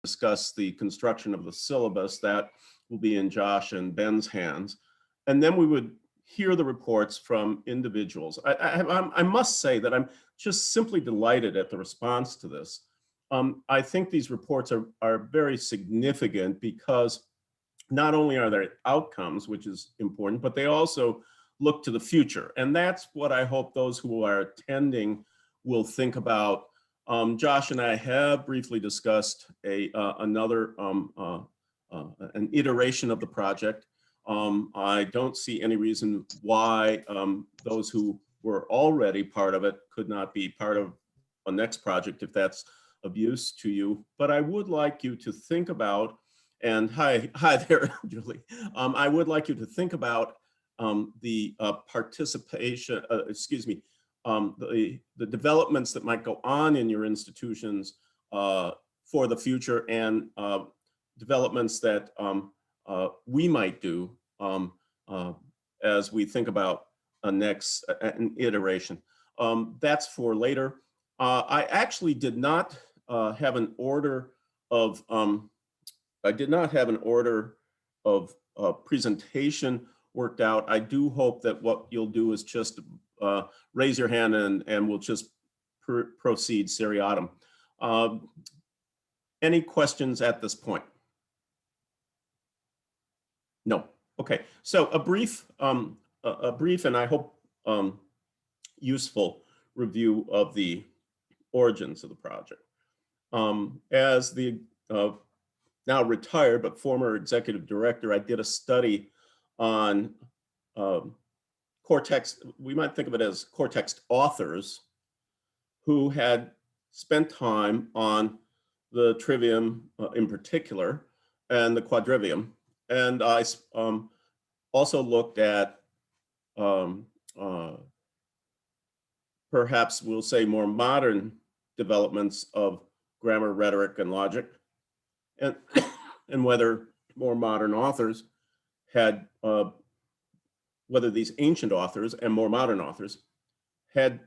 discuss the construction of the syllabus. That will be in Josh and Ben's hands. And then we would hear the reports from individuals. I must say that I'm just simply delighted at the response to this. I think these reports are very significant because not only are there outcomes, which is important, but they also look to the future. And that's what I hope those who are attending will think about. Josh and I have briefly discussed another an iteration of the project. I don't see any reason why those who were already part of it could not be part of a next project if that's of use to you. But I would like you to think about, and hi there, Julie. I would like you to think about the participation, the developments that might go on in your institutions for the future, and developments that we might do as we think about an iteration. That's for later. I actually did not have an order of presentation worked out. I do hope that what you'll do is just raise your hand and we'll just proceed seriatim. Any questions at this point? No. Okay. So a brief and I hope useful review of the origins of the project. As the now retired but former executive director, I did a study on core text. We might think of it as core text authors who had spent time on the trivium in particular and the quadrivium. And I also looked at perhaps we'll say more modern developments of grammar, rhetoric, and logic, and whether more modern authors had, whether these ancient authors and more modern authors had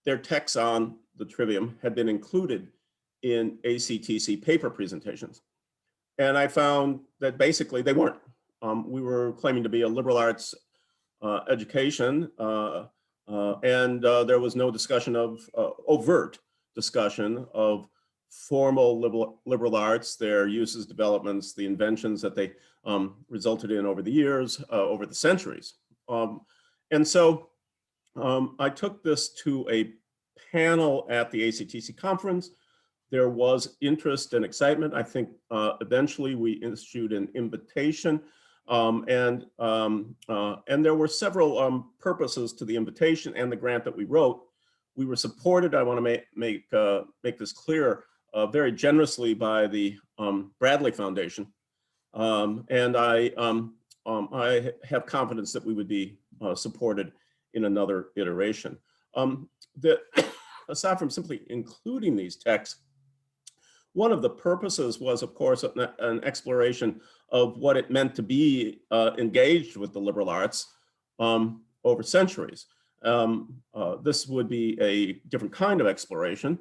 their texts on the trivium had been included in ACTC paper presentations. And I found that basically they weren't. We were claiming to be a liberal arts education, and there was no discussion of overt discussion of formal liberal arts, their uses, developments, the inventions that they resulted in over the years, over the centuries. And so I took this to a panel at the ACTC conference. There was interest and excitement. I think eventually we issued an invitation, and there were several purposes to the invitation and the grant that we wrote. We were supported, I want to make this clear, very generously by the Bradley Foundation, and I have confidence that we would be supported in another iteration. Aside from simply including these texts, one of the purposes was, of course, an exploration of what it meant to be engaged with the liberal arts over centuries. This would be a different kind of exploration,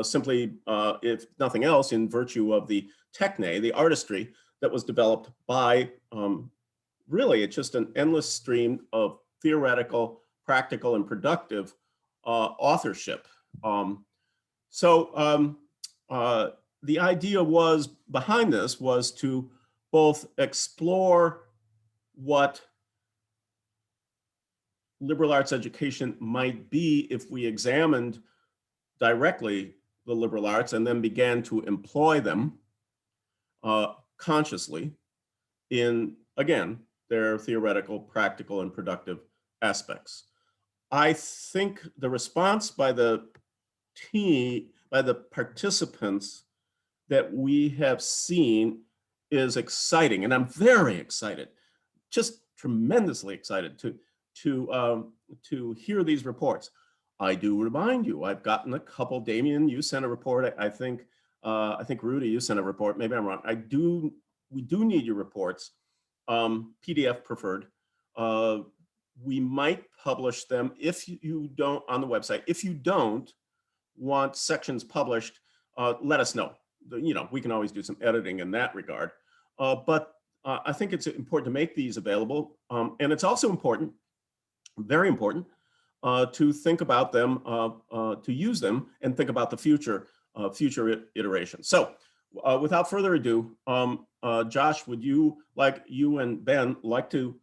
simply, if nothing else, in virtue of the techne, the artistry that was developed by, really, it's just an endless stream of theoretical, practical, and productive authorship. The idea was behind this was to both explore what liberal arts education might be if we examined directly the liberal arts and then began to employ them consciously in, again, their theoretical, practical, and productive aspects. I think the response by the team, by the participants that we have seen is exciting, and I'm very excited, just tremendously excited to hear these reports. I do remind you, I've gotten a couple. Damien, you sent a report. I think Rudy, you sent a report. Maybe I'm wrong. We do need your reports, PDF preferred. We might publish them if you don't on the website. If you don't want sections published, let us know. we can always do some editing in that regard. But I think it's important to make these available. And it's also important, very important, to think about them, to use them and think about the future iterations. So without further ado, Josh, would you and Ben like to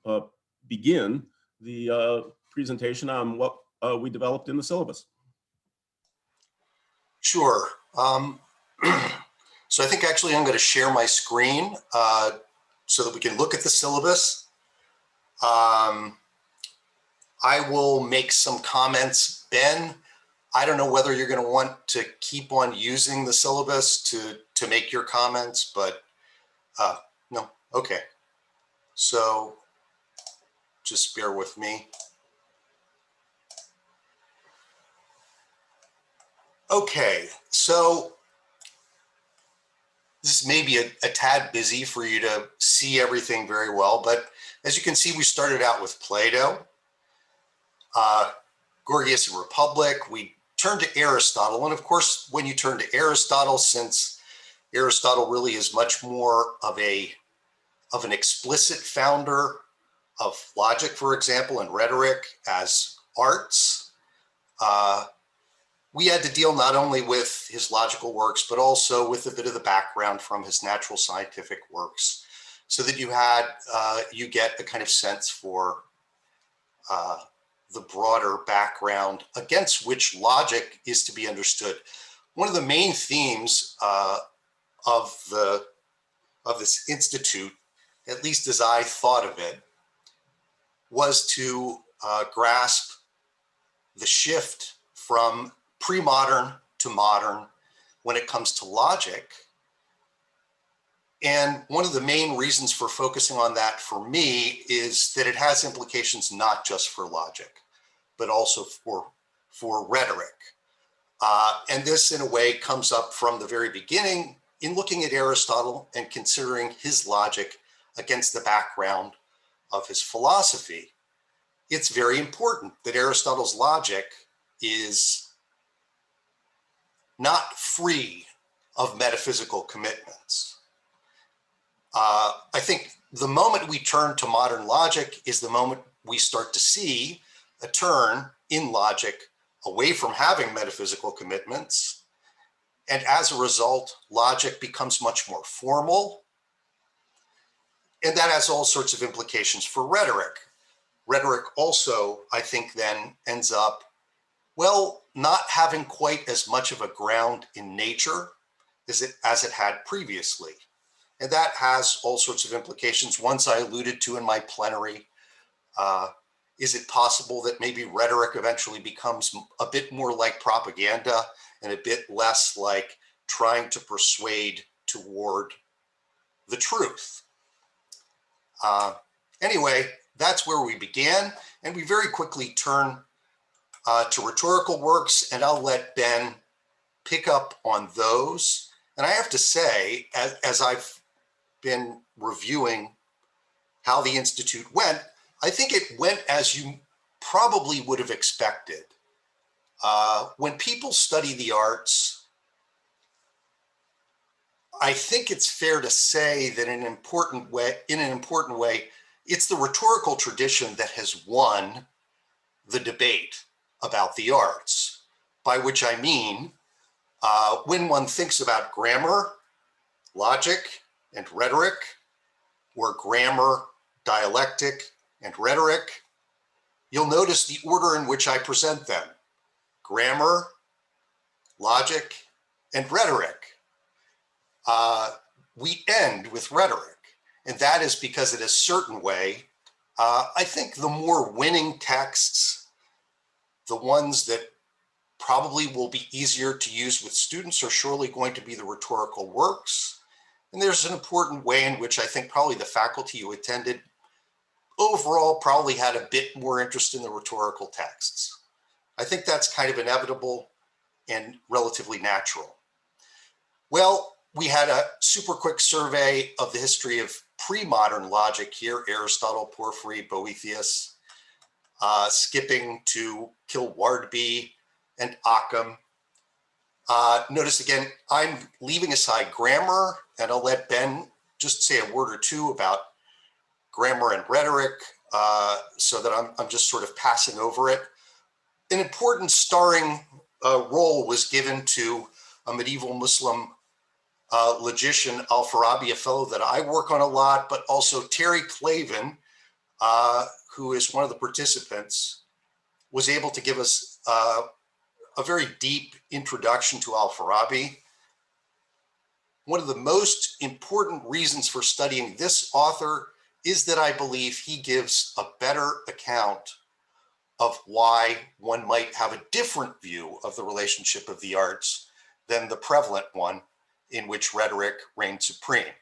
begin the presentation on what we developed in the syllabus? Sure. So I think actually I'm going to share my screen so that we can look at the syllabus. I will make some comments. Ben, I don't know whether you're going to want to keep on using the syllabus to make your comments, but no, okay. So just bear with me. Okay, so this may be a tad busy for you to see everything very well, but as you can see, we started out with Plato, Gorgias and Republic. We turned to Aristotle, and of course, when you turn to Aristotle, since Aristotle really is much more of an explicit founder of logic, for example, and rhetoric as arts, we had to deal not only with his logical works, but also with a bit of the background from his natural scientific works, so that you get a kind of sense for the broader background against which logic is to be understood. One of the main themes of this institute, at least as I thought of it, was to grasp the shift from pre-modern to modern when it comes to logic. And one of the main reasons for focusing on that for me is that it has implications not just for logic, but also for rhetoric. And this, in a way, comes up from the very beginning in looking at Aristotle and considering his logic against the background of his philosophy. It's very important that Aristotle's logic is not free of metaphysical commitments. I think the moment we turn to modern logic is the moment we start to see a turn in logic away from having metaphysical commitments. And as a result, logic becomes much more formal. And that has all sorts of implications for rhetoric. Rhetoric also, I think, then ends up, well, not having quite as much of a ground in nature as it had previously. And that has all sorts of implications. Ones I alluded to in my plenary. Is it possible that maybe rhetoric eventually becomes a bit more like propaganda and a bit less like trying to persuade toward the truth? Anyway, that's where we began. And we very quickly turn to rhetorical works, and I'll let Ben pick up on those. And I have to say, as I've been reviewing how the Institute went, I think it went as you probably would have expected. When people study the arts, I think it's fair to say that in an important way, it's the rhetorical tradition that has won the debate about the arts, by which I mean, when one thinks about grammar, logic, and rhetoric, or grammar, dialectic, and rhetoric, you'll notice the order in which I present them: grammar, logic, and rhetoric. We end with rhetoric, and that is because in a certain way, I think the more winning texts, the ones that probably will be easier to use with students, are surely going to be the rhetorical works. And there's an important way in which I think probably the faculty who attended overall probably had a bit more interest in the rhetorical texts. I think that's kind of inevitable and relatively natural. Well, we had a super quick survey of the history of pre-modern logic here: Aristotle, Porphyry, Boethius, skipping to Kilwardby and Occam. Notice again, I'm leaving aside grammar, and I'll let Ben just say a word or two about grammar and rhetoric, so that I'm just sort of passing over it. An important starring role was given to a medieval Muslim logician, Al-Farabi, a fellow that I work on a lot, but also Terry Clavin, who is one of the participants, was able to give us a very deep introduction to Al-Farabi. One of the most important reasons for studying this author is that I believe he gives a better account of why one might have a different view of the relationship of the arts than the prevalent one in which rhetoric reigned supreme.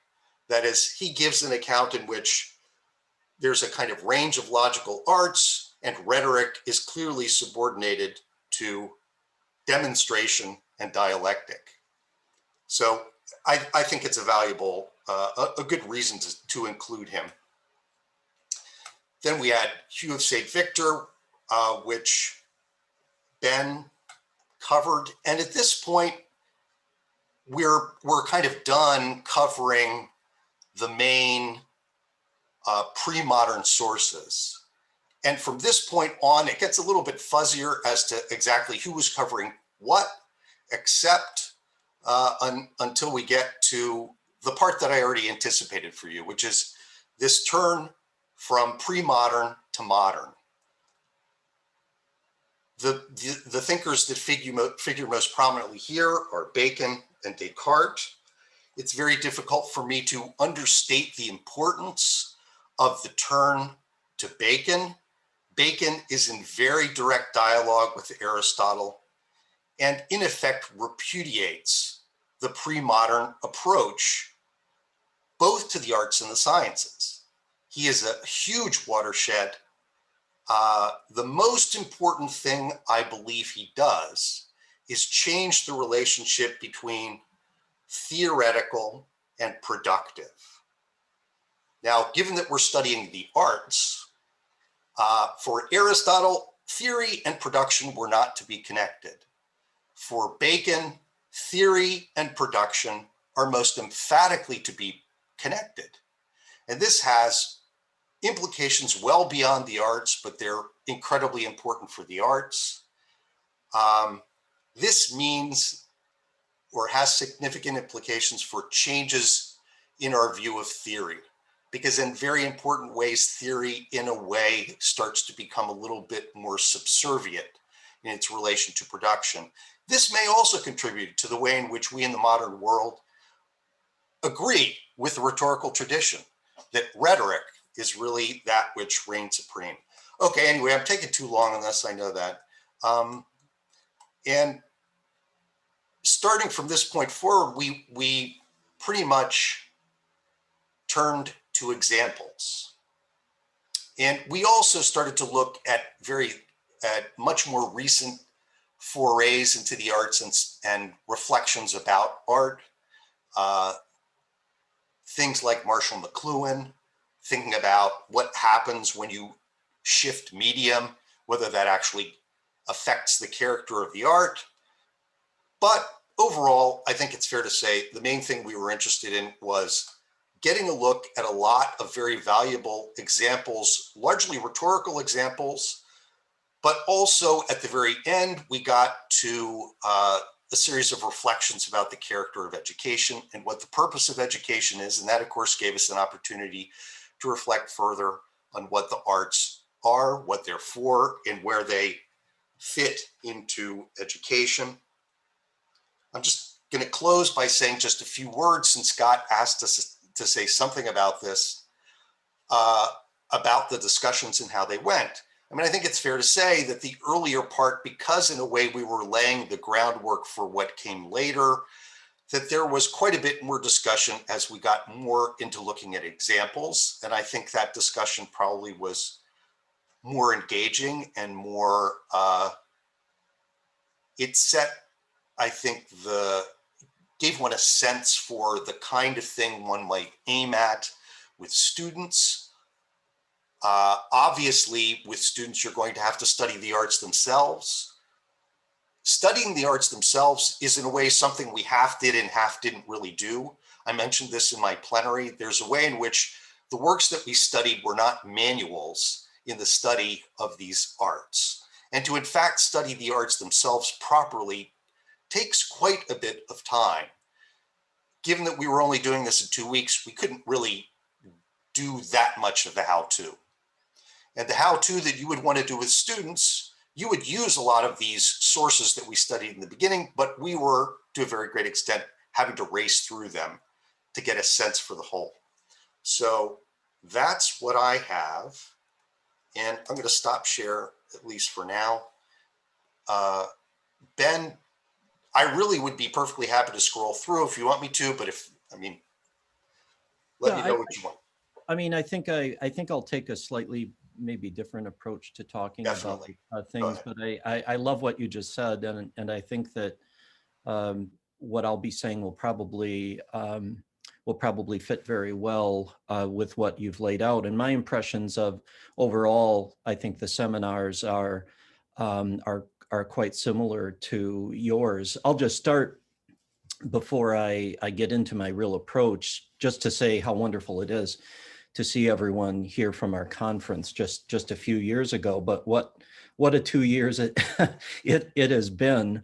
That is, he gives an account in which there's a kind of range of logical arts, and rhetoric is clearly subordinated to demonstration and dialectic. So I think it's a valuable, a good reason to include him. Then we had Hugh of St. Victor, which Ben covered. And at this point, we're kind of done covering the main pre-modern sources. And from this point on, it gets a little bit fuzzier as to exactly who was covering what, except until we get to the part that I already anticipated for you, which is this turn from pre-modern to modern. The thinkers that figure most prominently here are Bacon and Descartes. It's very difficult for me to understate the importance of the turn to Bacon. Bacon is in very direct dialogue with Aristotle, and in effect repudiates the pre-modern approach both to the arts and the sciences. He is a huge watershed. The most important thing I believe he does is change the relationship between theoretical and productive. Now, given that we're studying the arts, for Aristotle, theory and production were not to be connected. For Bacon, theory and production are most emphatically to be connected. And this has implications well beyond the arts, but they're incredibly important for the arts. This means, or has significant implications for changes in our view of theory, because in very important ways, theory in a way starts to become a little bit more subservient in its relation to production. This may also contribute to the way in which we in the modern world agree with the rhetorical tradition, that rhetoric is really that which reigns supreme. Okay, anyway, I'm taking too long on this, I know that. And starting from this point forward, we pretty much turned to examples. And we also started to look at much more recent forays into the arts and reflections about art. Things like Marshall McLuhan, thinking about what happens when you shift medium, whether that actually affects the character of the art. But overall, I think it's fair to say the main thing we were interested in was getting a look at a lot of very valuable examples, largely rhetorical examples, but also at the very end, we got to a series of reflections about the character of education and what the purpose of education is. And that, of course, gave us an opportunity to reflect further on what the arts are, what they're for, and where they fit into education. I'm just going to close by saying just a few words, since Scott asked us to say something about this, about the discussions and how they went. I mean, I think it's fair to say that the earlier part, because in a way we were laying the groundwork for what came later, that there was quite a bit more discussion as we got more into looking at examples. And I think that discussion probably was more engaging and more, it set, I think, gave one a sense for the kind of thing one might aim at with students. Obviously, with students, you're going to have to study the arts themselves. Studying the arts themselves is in a way something we half did and half didn't really do. I mentioned this in my plenary. There's a way in which the works that we studied were not manuals in the study of these arts. And to in fact study the arts themselves properly takes quite a bit of time. Given that we were only doing this in 2 weeks, we couldn't really do that much of the how-to. And the how-to that you would want to do with students, you would use a lot of these sources that we studied in the beginning, but we were, to a very great extent, having to race through them to get a sense for the whole. So that's what I have. And I'm going to stop share, at least for now. Ben, I really would be perfectly happy to scroll through if you want me to, but let me know what you want. I mean, I think I'll take a slightly maybe different approach to talking Definitely. about things, but I love what you just said, and I think that what I'll be saying will probably fit very well with what you've laid out. And my impressions of overall, I think the seminars are quite similar to yours. I'll just start before I get into my real approach, just to say how wonderful it is to see everyone here from our conference just a few years ago. But what a 2 years it has been.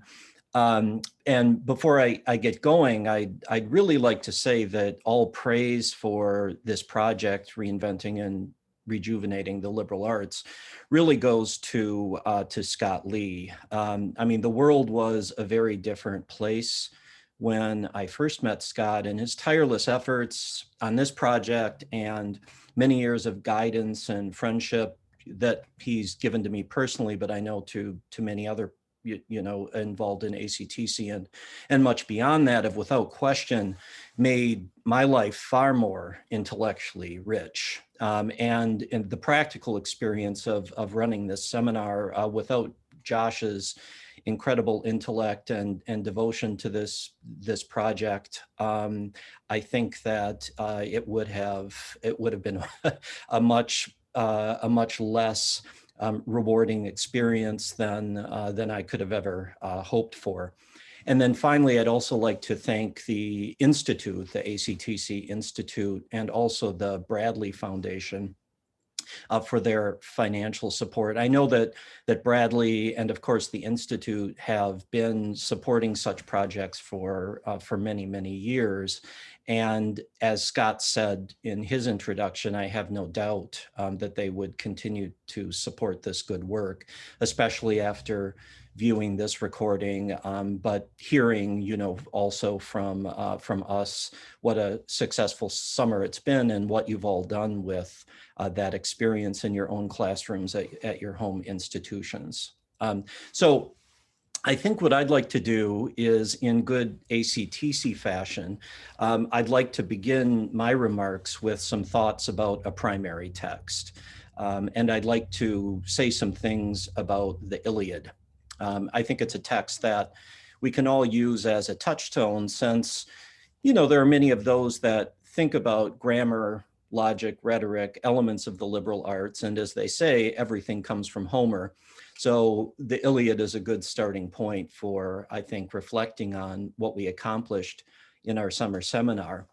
And before I get going, I'd really like to say that all praise for this project, Reinventing and Rejuvenating the Liberal Arts, really goes to Scott Lee. I mean, the world was a very different place when I first met Scott, and his tireless efforts on this project and many years of guidance and friendship that he's given to me personally, but I know to many other involved in ACTC and much beyond that, have without question made my life far more intellectually rich. And the practical experience of running this seminar without Josh's incredible intellect and devotion to this project, I think that it would have been a much less rewarding experience than I could have ever hoped for. And then finally, I'd also like to thank the Institute, the ACTC Institute, and also the Bradley Foundation for their financial support. I know that Bradley and of course the Institute have been supporting such projects for many, many years. And as Scott said in his introduction, I have no doubt that they would continue to support this good work, especially after viewing this recording, but hearing, also from us what a successful summer it's been and what you've all done with that experience in your own classrooms at your home institutions. So I think what I'd like to do is, in good ACTC fashion, I'd like to begin my remarks with some thoughts about a primary text. And I'd like to say some things about the Iliad. I think it's a text that we can all use as a touchstone, since, there are many of those that think about grammar, logic, rhetoric, elements of the liberal arts. And as they say, everything comes from Homer. So the Iliad is a good starting point for, I think, reflecting on what we accomplished in our summer seminar.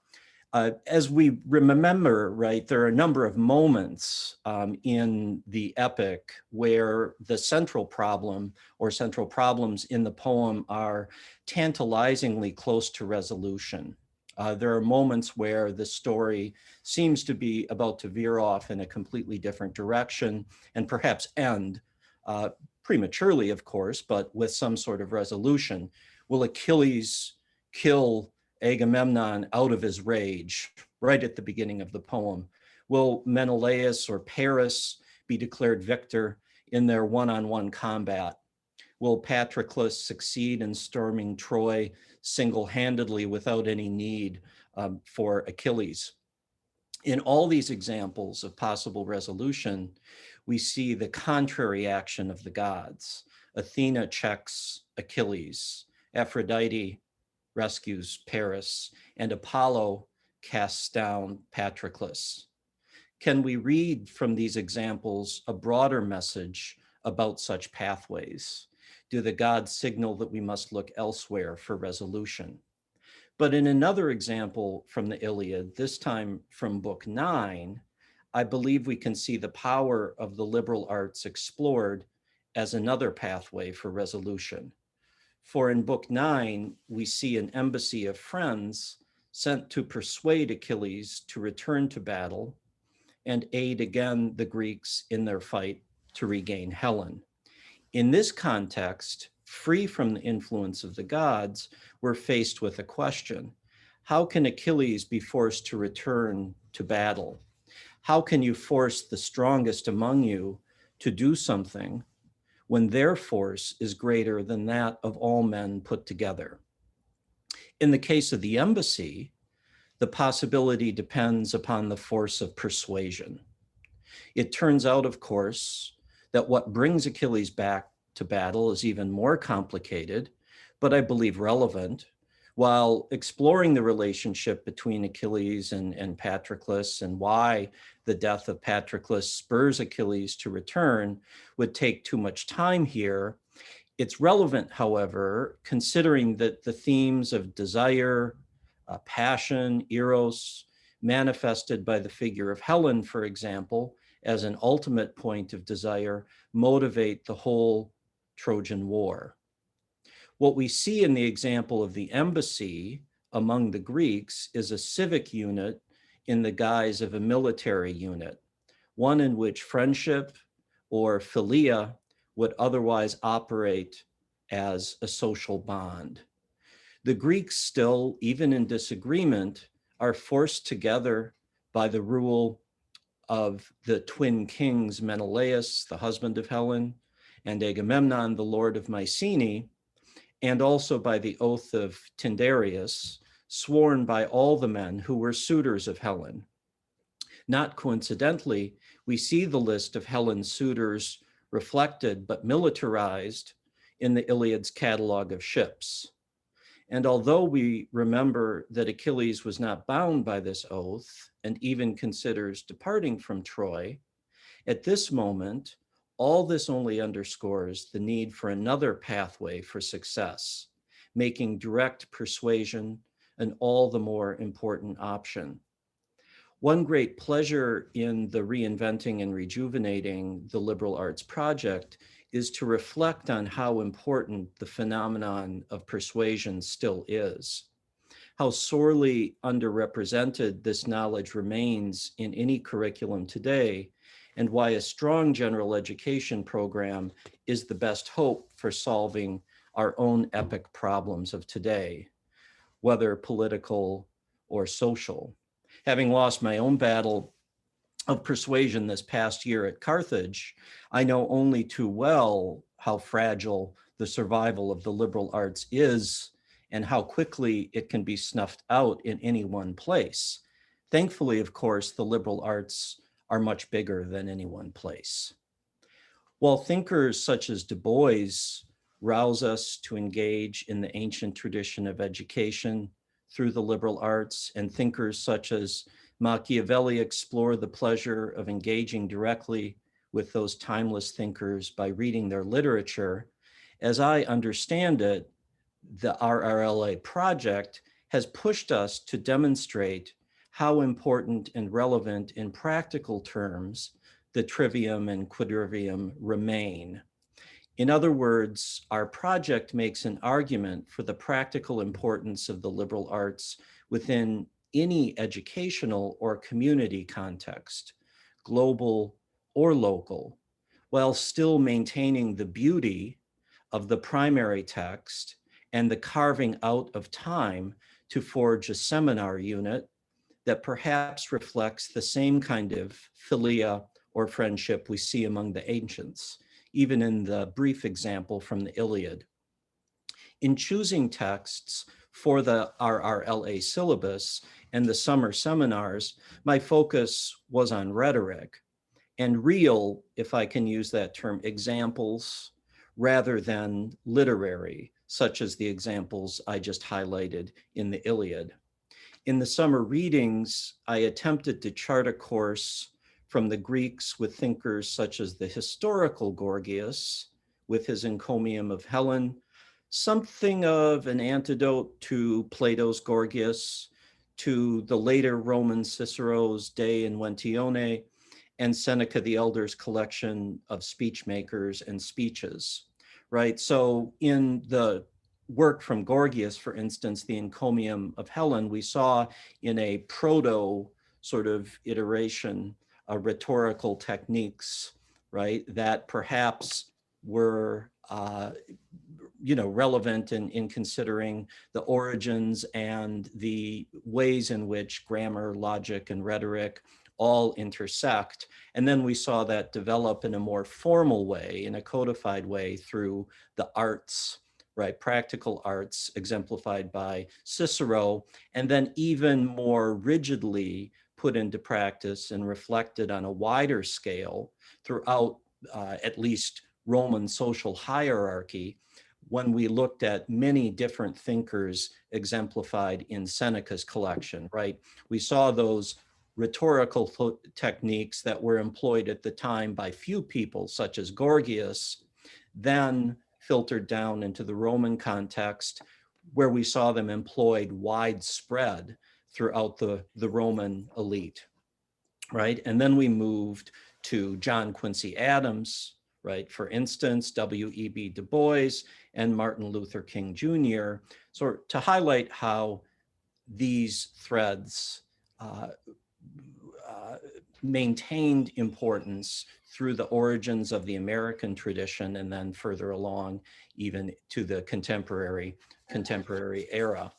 As we remember, right, there are a number of moments in the epic where the central problem or central problems in the poem are tantalizingly close to resolution. There are moments where the story seems to be about to veer off in a completely different direction and perhaps end prematurely, of course, but with some sort of resolution. Will Achilles kill Agamemnon out of his rage right at the beginning of the poem? Will Menelaus or Paris be declared victor in their one-on-one combat? Will Patroclus succeed in storming Troy single-handedly without any need for Achilles? In all these examples of possible resolution, we see the contrary action of the gods. Athena checks Achilles, Aphrodite rescues Paris, and Apollo casts down Patroclus. Can we read from these examples a broader message about such pathways? do the gods signal that we must look elsewhere for resolution. But in another example from the Iliad, this time from Book 9, I believe we can see the power of the liberal arts explored as another pathway for resolution. For in Book 9, we see an embassy of friends sent to persuade Achilles to return to battle and aid again the Greeks in their fight to regain Helen. In this context, free from the influence of the gods, we're faced with a question. How can Achilles be forced to return to battle? How can you force the strongest among you to do something when their force is greater than that of all men put together? In the case of the embassy, the possibility depends upon the force of persuasion. It turns out, of course, that what brings Achilles back to battle is even more complicated, but I believe relevant. While exploring the relationship between Achilles and Patroclus and why the death of Patroclus spurs Achilles to return would take too much time here, it's relevant, however, considering that the themes of desire, passion, eros, manifested by the figure of Helen, for example, as an ultimate point of desire, motivate the whole Trojan War. What we see in the example of the embassy among the Greeks is a civic unit in the guise of a military unit, one in which friendship or philia would otherwise operate as a social bond. The Greeks still, even in disagreement, are forced together by the rule of the twin kings, Menelaus, the husband of Helen, and Agamemnon, the lord of Mycenae, and also by the oath of Tyndareus, sworn by all the men who were suitors of Helen. Not coincidentally, we see the list of Helen's suitors reflected but militarized in the Iliad's catalog of ships. And although we remember that Achilles was not bound by this oath and even considers departing from Troy, at this moment, all this only underscores the need for another pathway for success, making direct persuasion an all the more important option. One great pleasure in the Reinventing and Rejuvenating the Liberal Arts project is to reflect on how important the phenomenon of persuasion still is, how sorely underrepresented this knowledge remains in any curriculum today, and why a strong general education program is the best hope for solving our own epic problems of today, whether political or social. Having lost my own battle of persuasion this past year at Carthage, I know only too well how fragile the survival of the liberal arts is and how quickly it can be snuffed out in any one place. Thankfully, of course, the liberal arts are much bigger than any one place. While thinkers such as Du Bois rouse us to engage in the ancient tradition of education through the liberal arts, and thinkers such as Machiavelli explore the pleasure of engaging directly with those timeless thinkers by reading their literature, as I understand it, the RRLA project has pushed us to demonstrate how important and relevant in practical terms the trivium and quadrivium remain. In other words, our project makes an argument for the practical importance of the liberal arts within any educational or community context, global or local, while still maintaining the beauty of the primary text and the carving out of time to forge a seminar unit that perhaps reflects the same kind of philia or friendship we see among the ancients, even in the brief example from the Iliad. In choosing texts for the RRLA syllabus and the summer seminars, my focus was on rhetoric and real, if I can use that term, examples rather than literary, such as the examples I just highlighted in the Iliad. In the summer readings, I attempted to chart a course from the Greeks with thinkers such as the historical Gorgias, with his encomium of Helen, something of an antidote to Plato's Gorgias, to the later Roman Cicero's De Inventione, and Seneca the Elder's collection of speech makers and speeches, right? So in the work from Gorgias, for instance, the encomium of Helen, we saw in a proto sort of iteration, rhetorical techniques, right, that perhaps were relevant in considering the origins and the ways in which grammar, logic, and rhetoric all intersect. And then we saw that develop in a more formal way, in a codified way through the arts, right? Practical arts exemplified by Cicero, and then even more rigidly put into practice and reflected on a wider scale throughout at least Roman social hierarchy, when we looked at many different thinkers exemplified in Seneca's collection, right? We saw those rhetorical techniques that were employed at the time by few people, such as Gorgias, then filtered down into the Roman context, where we saw them employed widespread throughout the Roman elite, right? And then we moved to John Quincy Adams, right? For instance, W.E.B. Du Bois and Martin Luther King Jr., so to highlight how these threads maintained importance through the origins of the American tradition and then further along even to the contemporary era,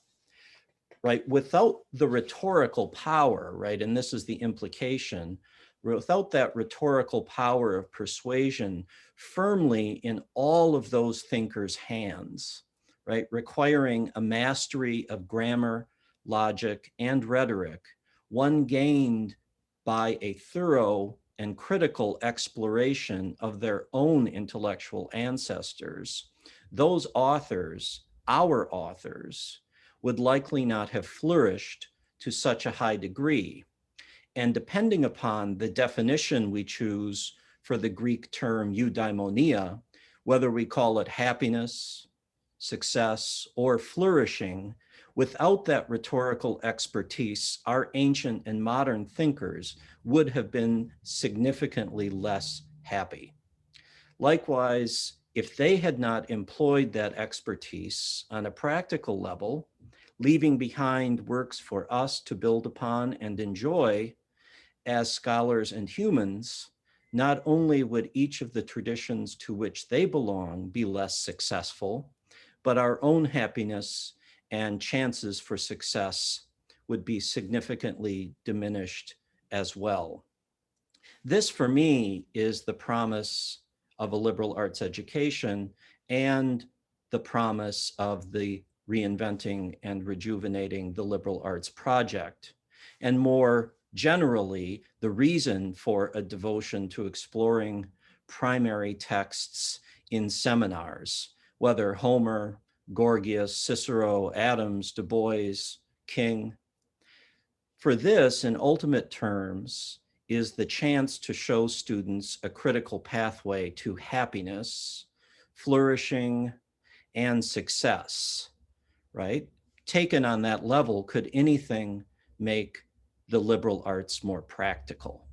right? Without the rhetorical power, right, and this is the implication, without that rhetorical power of persuasion firmly in all of those thinkers' hands, right, requiring a mastery of grammar, logic, and rhetoric, one gained by a thorough and critical exploration of their own intellectual ancestors, those authors, our authors, would likely not have flourished to such a high degree. And depending upon the definition we choose for the Greek term eudaimonia, whether we call it happiness, success, or flourishing, without that rhetorical expertise, our ancient and modern thinkers would have been significantly less happy. Likewise, if they had not employed that expertise on a practical level, leaving behind works for us to build upon and enjoy as scholars and humans, not only would each of the traditions to which they belong be less successful, but our own happiness and chances for success would be significantly diminished as well. This, for me, is the promise of a liberal arts education and the promise of the Reinventing and Rejuvenating the Liberal Arts Project, and more generally, the reason for a devotion to exploring primary texts in seminars, whether Homer, Gorgias, Cicero, Adams, Du Bois, King. For this, in ultimate terms, is the chance to show students a critical pathway to happiness, flourishing, and success, right? Taken on that level, could anything make the liberal arts more practical?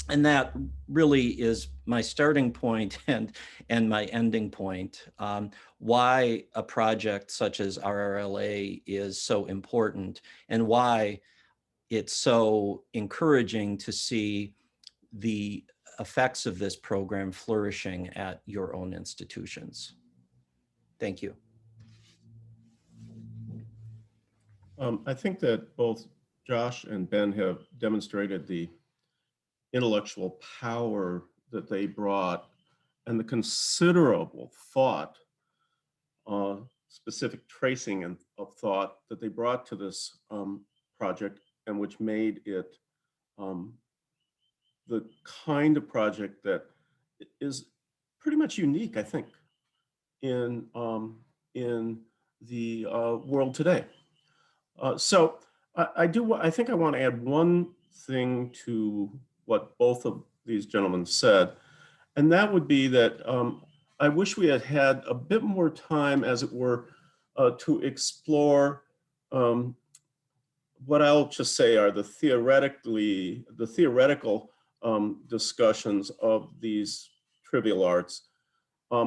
And that really is my starting point and my ending point. Why a project such as RRLA is so important, and why it's so encouraging to see the effects of this program flourishing at your own institutions. Thank you. I think that both Josh and Ben have demonstrated the intellectual power that they brought and the considerable thought, specific tracing of thought that they brought to this project, and which made it the kind of project that is pretty much unique, I think, in the world today. So I think I want to add one thing to what both of these gentlemen said, and that would be that I wish we had had a bit more time, as it were, to explore what I'll just say are the theoretical discussions of these trivial arts,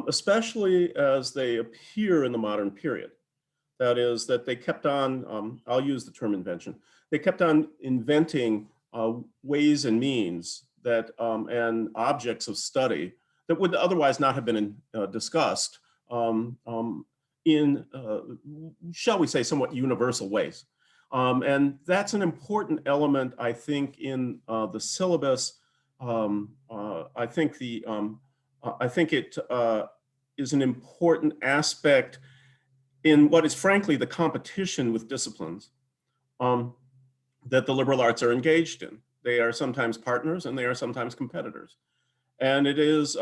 especially as they appear in the modern period. That is, that they kept on, I'll use the term invention, they kept on inventing ways and means that, and objects of study that would otherwise not have been discussed in, shall we say, somewhat universal ways. And that's an important element, I think, in the syllabus. I think it is an important aspect in what is frankly the competition with disciplines that the liberal arts are engaged in. They are sometimes partners and they are sometimes competitors. And it is,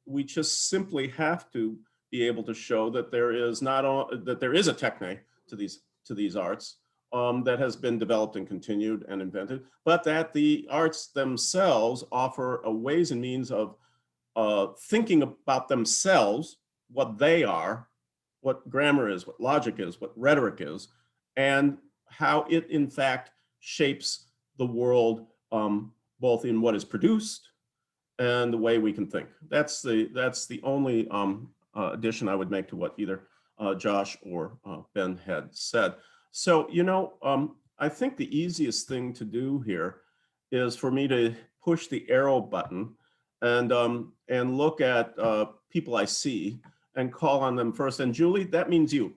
we just simply have to be able to show that there is that there is a techne to these arts that has been developed and continued and invented, but that the arts themselves offer a ways and means of thinking about themselves, what they are, what grammar is, what logic is, what rhetoric is, and how it in fact shapes the world, both in what is produced and the way we can think. That's the only addition I would make to what either Josh or Ben had said. So, you know, I think the easiest thing to do here is for me to push the arrow button and look at people I see and call on them first. And Julie, that means you.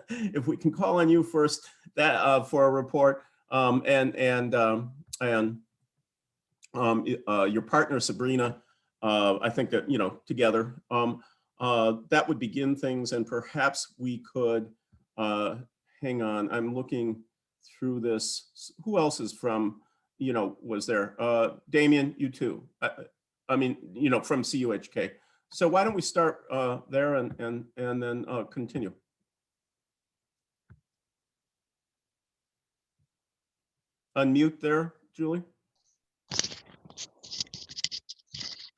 If we can call on you first, that for a report, your partner Sabrina, I think that, you know, together that would begin things, and perhaps we could hang on. I'm looking through this. Who else is from? You know, was there Damien? You too. I mean, you know, from CUHK. So why don't we start there and then continue? Unmute there, Julie.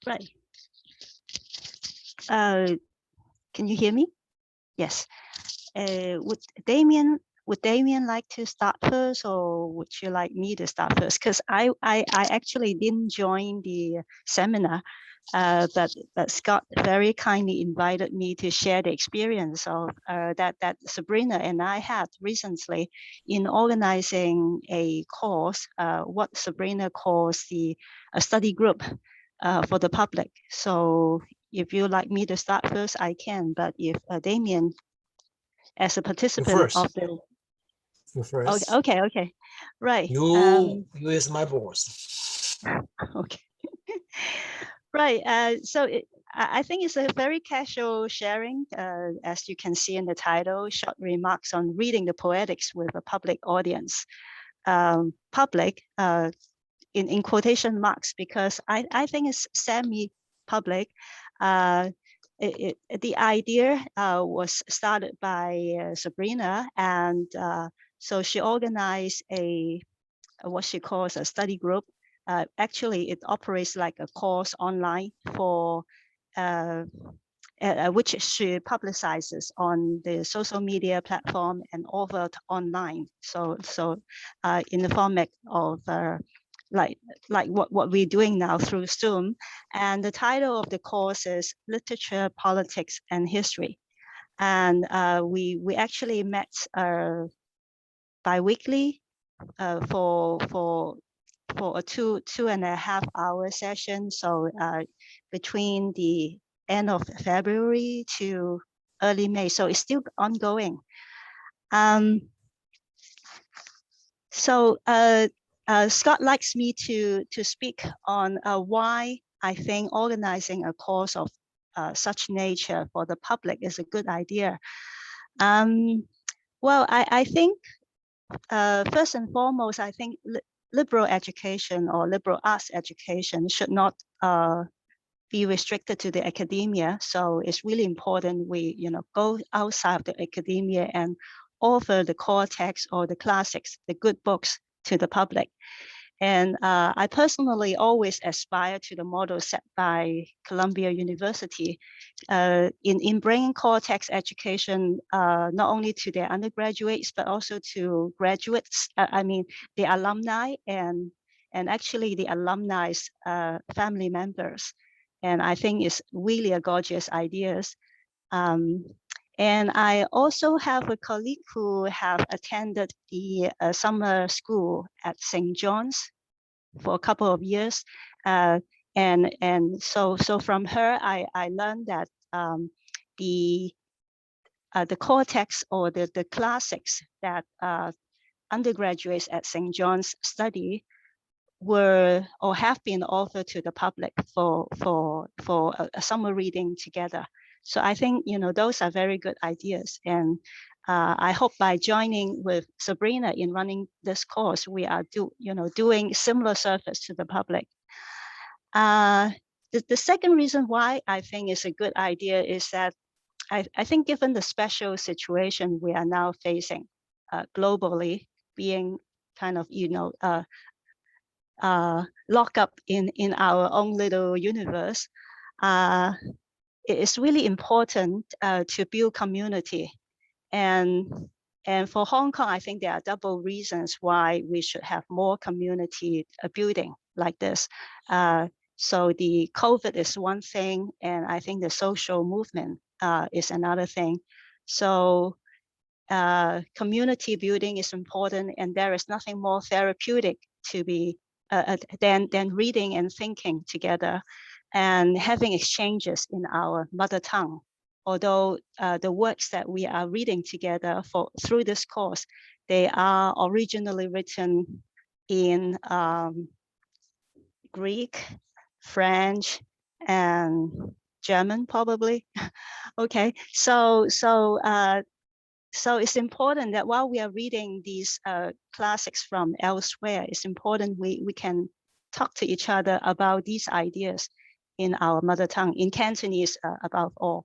Right. Can you hear me? Yes. Would Damien like to start first, or would you like me to start first? Because I actually didn't join the seminar, but Scott very kindly invited me to share the experience of that Sabrina and I had recently in organizing a course, what Sabrina calls a study group for the public. So if you like me to start first, I can. But if Damien, as a participant of the, you first. okay, right. You is my boss. Okay. Right. So I think it's a very casual sharing, as you can see in the title, short remarks on reading the poetics with a public audience. Public in quotation marks, because I think it's semi-public. The idea was started by Sabrina, and so she organized what she calls a study group. Actually, it operates like a course online for which she publicizes on the social media platform and offered online. So in the format of like what we're doing now through Zoom. And the title of the course is Literature, Politics, and History. And we actually met bi-weekly for a 2.5 hour session. So between the end of February to early May. So it's still ongoing. Scott likes me to speak on why I think organizing a course of such nature for the public is a good idea. Well, I think first and foremost, I think liberal education or liberal arts education should not be restricted to the academia. So it's really important we, go outside of the academia and offer the core text or the classics, the good books to the public. And I personally always aspire to the model set by Columbia University in bringing core text education not only to their undergraduates, but also to graduates, the alumni and actually the alumni's family members. And I think it's really a gorgeous idea. And I also have a colleague who have attended the summer school at St. John's for a couple of years. And so from her, I learned that the core text or the classics that undergraduates at St. John's study were or have been offered to the public for a summer reading together. So I think, those are very good ideas. And I hope by joining with Sabrina in running this course, we are doing similar service to the public. The second reason why I think it's a good idea is that I think given the special situation we are now facing globally, being kind of, locked up in our own little universe, it is really important to build community. And for Hong Kong, I think there are double reasons why we should have more community building like this. So the COVID is one thing, and I think the social movement is another thing. So community building is important, and there is nothing more therapeutic to be than reading and thinking together and having exchanges in our mother tongue. Although the works that we are reading together through this course, they are originally written in Greek, French, and German, probably. Okay, so it's important that while we are reading these classics from elsewhere, it's important we can talk to each other about these ideas in our mother tongue, in Cantonese above all.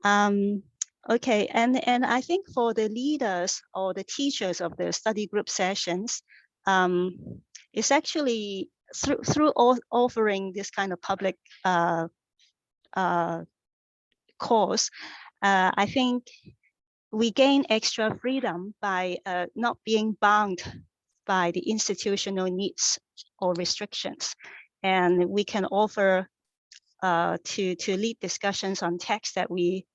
Okay, and I think for the leaders or the teachers of the study group sessions, it's actually through offering this kind of public course, I think we gain extra freedom by not being bound by the institutional needs or restrictions. And we can offer to lead discussions on texts that we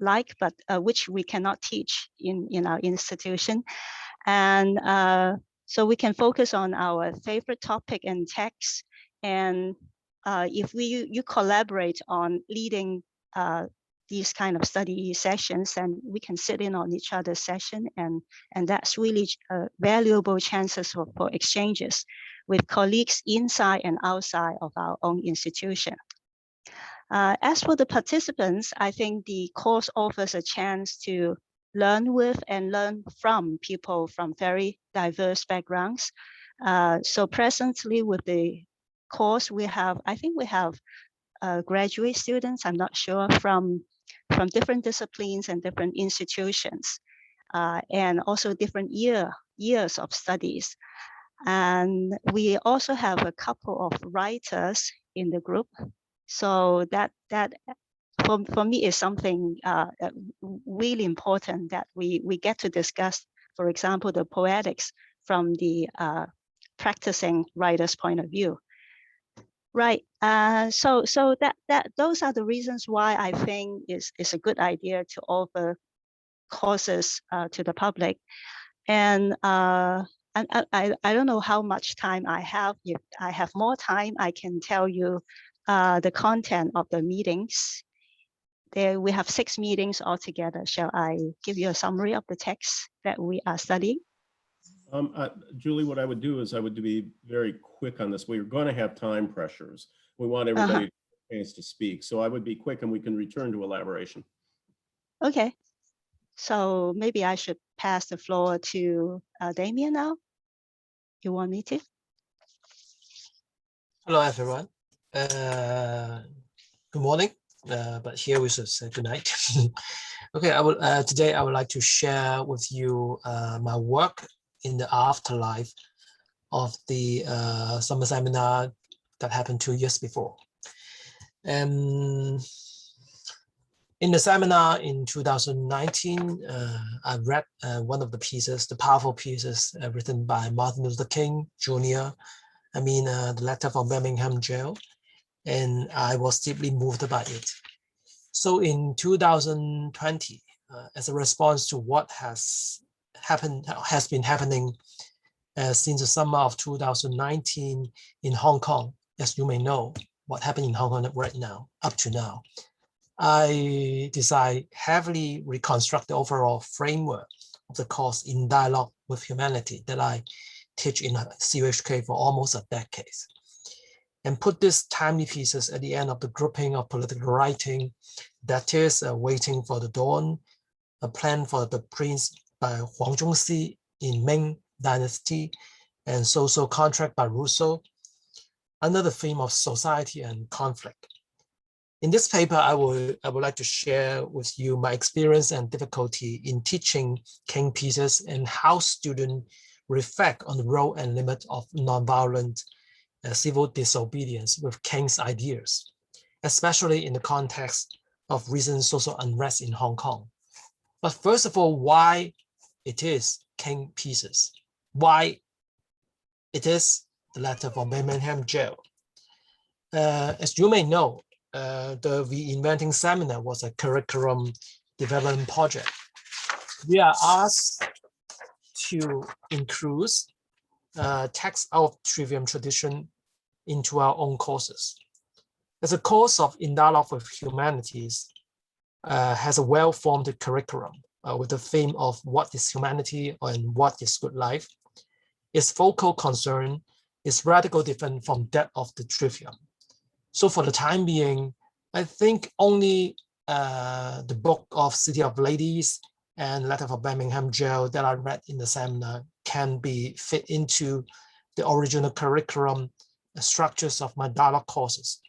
like, but which we cannot teach in our institution. And so we can focus on our favorite topic and text. And if you collaborate on leading these kind of study sessions, and we can sit in on each other's session, and that's really valuable chances for exchanges with colleagues inside and outside of our own institution. As for the participants, I think the course offers a chance to learn with and learn from people from very diverse backgrounds. So presently with the course, I think we have graduate students, I'm not sure, from different disciplines and different institutions, and also different years of studies. And we also have a couple of writers in the group. So that for me is something really important, that we get to discuss, for example, the poetics from the practicing writer's point of view. Right. So those are the reasons why I think it's a good idea to offer courses to the public. And I don't know how much time I have. If I have more time, I can tell you the content of the meetings. There we have 6 meetings altogether. Shall I give you a summary of the text that we are studying? Julie, what I would do is I would be very quick on this. We're going to have time pressures. We want everybody to have a chance to speak. So I would be quick, and we can return to elaboration. Okay. So maybe I should pass the floor to Damien now. You want me to? Hello, everyone. Good morning, but here we should say good night. Okay, today I would like to share with you my work in the afterlife of the summer seminar that happened 2 years before. And in the seminar in 2019, I read one of the pieces, the powerful pieces written by Martin Luther King Jr. The letter from Birmingham jail, and I was deeply moved by it. So in 2020, as a response to what has been happening since the summer of 2019 in Hong Kong, as you may know, what happened in Hong Kong right now, up to now, I decided heavily reconstruct the overall framework of the course in Dialogue with Humanity that I teach in CUHK for almost a decade, and put these timely pieces at the end of the grouping of political writing, that is Waiting for the Dawn, A Plan for the Prince by Huang Zhongxi in Ming Dynasty, and Social Contract by Rousseau, under the theme of society and conflict. In this paper, I would like to share with you my experience and difficulty in teaching King pieces and how students reflect on the role and limit of nonviolent civil disobedience with King's ideas, especially in the context of recent social unrest in Hong Kong. But first of all, why it is King pieces? Why it is the letter from Birmingham jail? As you may know, the Reinventing seminar was a curriculum development project. We are asked to include text out of trivium tradition into our own courses. As a course of In Dialogue with Humanities has a well-formed curriculum with the theme of what is humanity and what is good life. Its focal concern is radically different from that of the trivium. So for the time being, I think only the book of City of Ladies and Letter from Birmingham Jail that I read in the seminar can be fit into the original curriculum structures of my dialogue courses.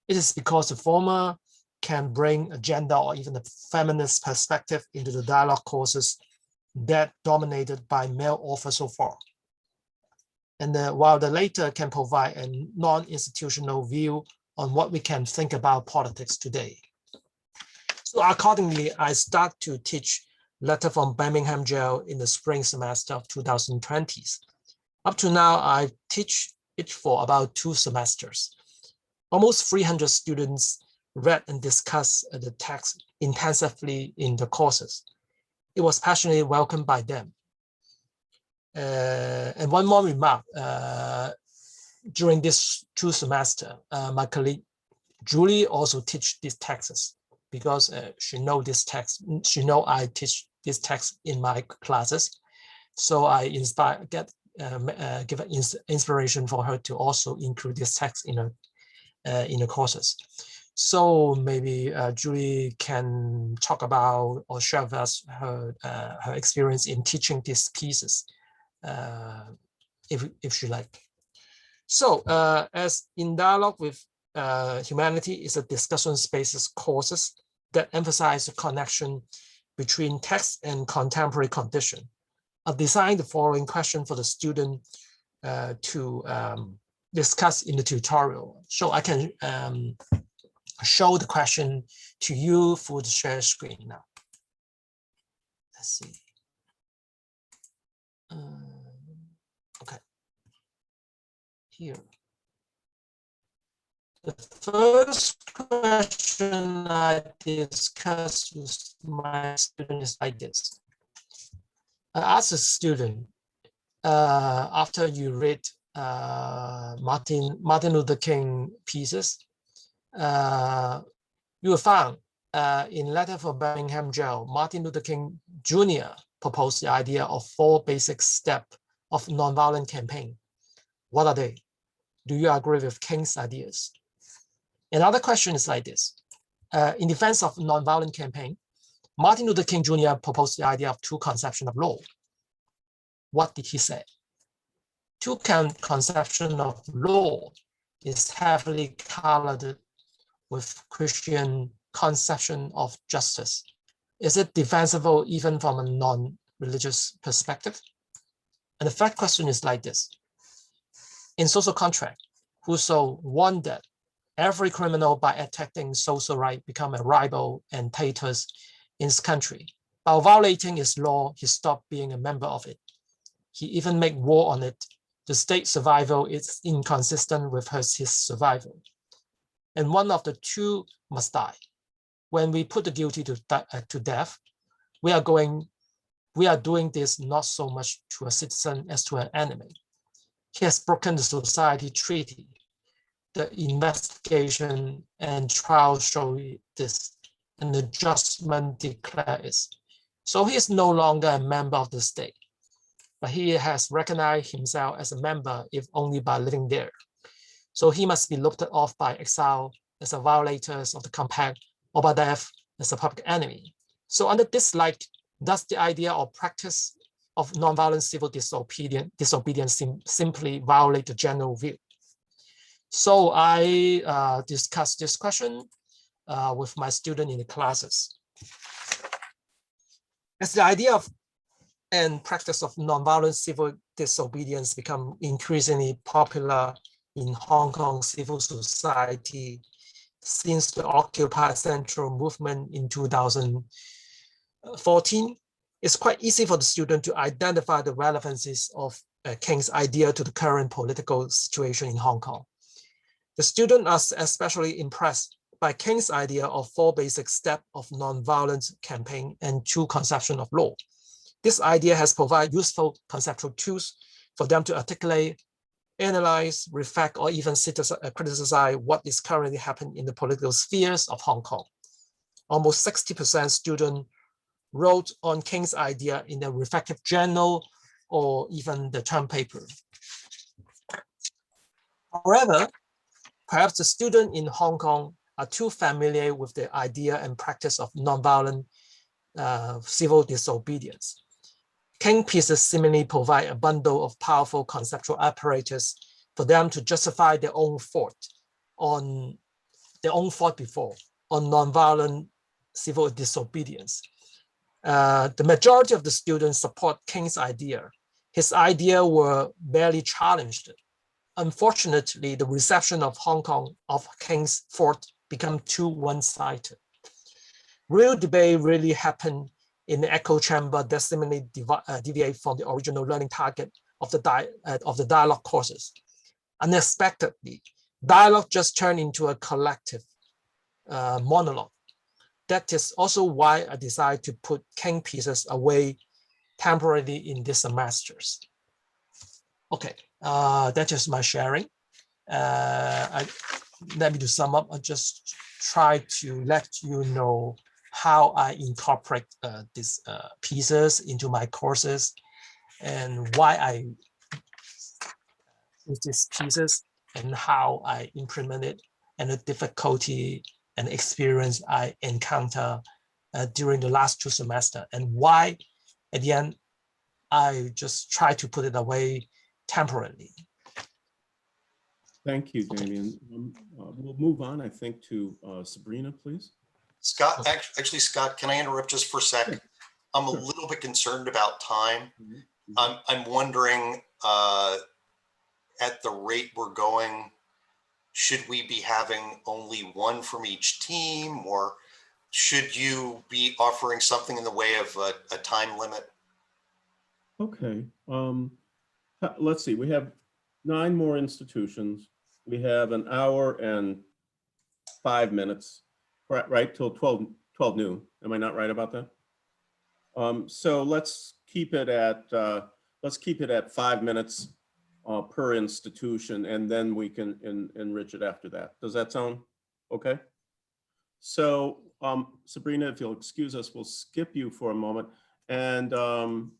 It is because the former can bring a gender or even a feminist perspective into the dialogue courses that dominated by male authors so far. And while the latter can provide a non-institutional view on what we can think about politics today. So accordingly, I start to teach Letter from Birmingham Jail in the spring semester of 2020. Up to now, I teach it for about 2 semesters. Almost 300 students read and discussed the text intensively in the courses. It was passionately welcomed by them. And one more remark, during this 2 semester, my colleague Julie also teach these texts because she know this text. She know I teach this text in my classes, so I give inspiration for her to also include this text in the courses. So maybe Julie can talk about or share with us her experience in teaching these pieces, if she like. So as In Dialogue with Humanity is a discussion spaces courses that emphasize the connection between text and contemporary condition. I designed the following question for the student to discuss in the tutorial. So I can show the question to you through the share screen now. Let's see. Okay. Here. The first question I discussed with my student is like this. I asked the student, after you read Martin Luther King pieces, you will find in Letter from Birmingham Jail, Martin Luther King Jr. proposed the idea of 4 basic steps of nonviolent campaign. What are they? Do you agree with King's ideas? Another question is like this. In defense of nonviolent campaign, Martin Luther King Jr. proposed the idea of 2 conceptions of law. What did he say? 2 conception of law is heavily colored with Christian conception of justice. Is it defensible even from a non-religious perspective? And the third question is like this. in social contract, who so want that every criminal by attacking social right become a rival and traitors in his country. By violating his law, he stopped being a member of it. He even make war on it. The state's survival is inconsistent with his survival. And one of the two must die. When we put the guilty to death, we are doing this not so much to a citizen as to an enemy. He has broken the society treaty. The investigation and trial show this, and the judgment declares. So he is no longer a member of the state, but he has recognized himself as a member if only by living there. So he must be looked off by exile as a violator of the compact, or by death as a public enemy. So under this light, does the idea or practice of nonviolent civil disobedience simply violate the general view? So I discussed this question with my student in the classes. As the idea of and practice of nonviolent civil disobedience become increasingly popular in Hong Kong civil society since the Occupy Central movement in 2014, it's quite easy for the student to identify the relevancies of King's idea to the current political situation in Hong Kong. The student are especially impressed by King's idea of 4 basic steps of nonviolent campaign and 2 conceptions of law. This idea has provided useful conceptual tools for them to articulate, analyze, reflect, or even criticize what is currently happening in the political spheres of Hong Kong. Almost 60% students wrote on King's idea in the reflective journal or even the term paper. However, perhaps the students in Hong Kong are too familiar with the idea and practice of nonviolent civil disobedience. King pieces seemingly provide a bundle of powerful conceptual apparatus for them to justify their own thought before on nonviolent civil disobedience. The majority of the students support King's idea. His idea were barely challenged. Unfortunately, the reception of Hong Kong of King's thought become too one-sided. Real debate really happened in the echo chamber that seemingly deviate from the original learning target of the dialogue courses. Unexpectedly, dialogue just turned into a collective monologue. That is also why I decided to put King pieces away temporarily in this semesters. Okay, that is my sharing. Let me to sum up. I just try to let you know how I incorporate these pieces into my courses and why I use these pieces and how I implement it and the difficulty and experience I encounter during the last 2 semesters and why at the end I just try to put it away temporarily. Thank you, Damien. We'll move on, I think, to Sabrina, please. Scott, actually, Scott, can I interrupt just for a sec? Sure. I'm a Sure. little bit concerned about time. Mm-hmm. I'm wondering, at the rate we're going, should we be having only one from each team, or should you be offering something in the way of a time limit? Okay. Let's see. We have 9 more institutions. We have an hour and 5 minutes, right, till 12 noon. Am I not right about that? So let's keep it at 5 minutes per institution, and then we can enrich it after that. Does that sound okay? So Sabrina, if you'll excuse us, we'll skip you for a moment, and let's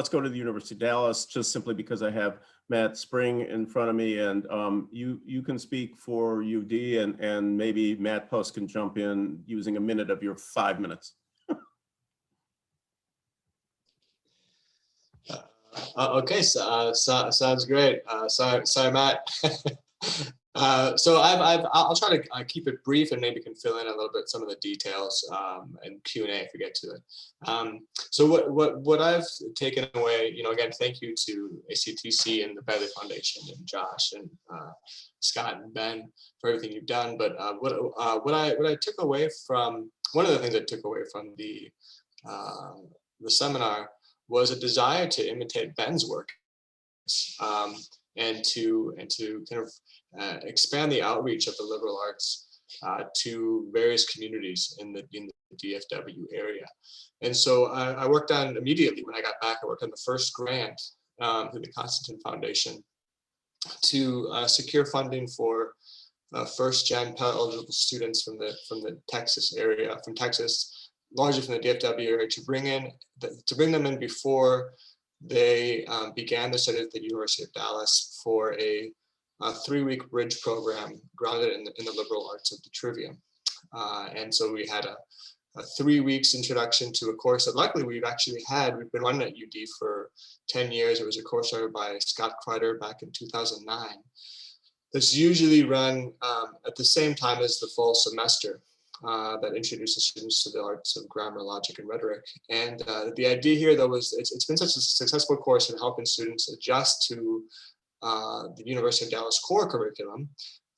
go to the University of Dallas, just simply because I have Matt Spring in front of me, and you can speak for UD, and maybe Matt Post can jump in using a minute of your 5 minutes. Okay, sounds great. Sorry, Matt. I'll try to keep it brief and maybe can fill in a little bit some of the details and Q&A if we get to it. So what I've taken away, again, thank you to ACTC and the Bailey Foundation and Josh and Scott and Ben for everything you've done. But what I took away from, one of the things I took away from the seminar was a desire to imitate Ben's work. And to kind of expand the outreach of the liberal arts to various communities in the DFW area. And so I worked on, immediately when I got back, I worked on the first grant through the Constantine Foundation to secure funding for first-gen Pell eligible students from the Texas area, from Texas, largely from the DFW area, to bring them in before they began their studies at the University of Dallas for a 3-week bridge program grounded in the liberal arts of the trivium. And so we had a 3 weeks introduction to a course that luckily we've been running at UD for 10 years. It was a course started by Scott Kreider back in 2009. That's usually run at the same time as the fall semester. That introduces students to the arts of grammar, logic, and rhetoric. And the idea here, though, was it's been such a successful course in helping students adjust to the University of Dallas core curriculum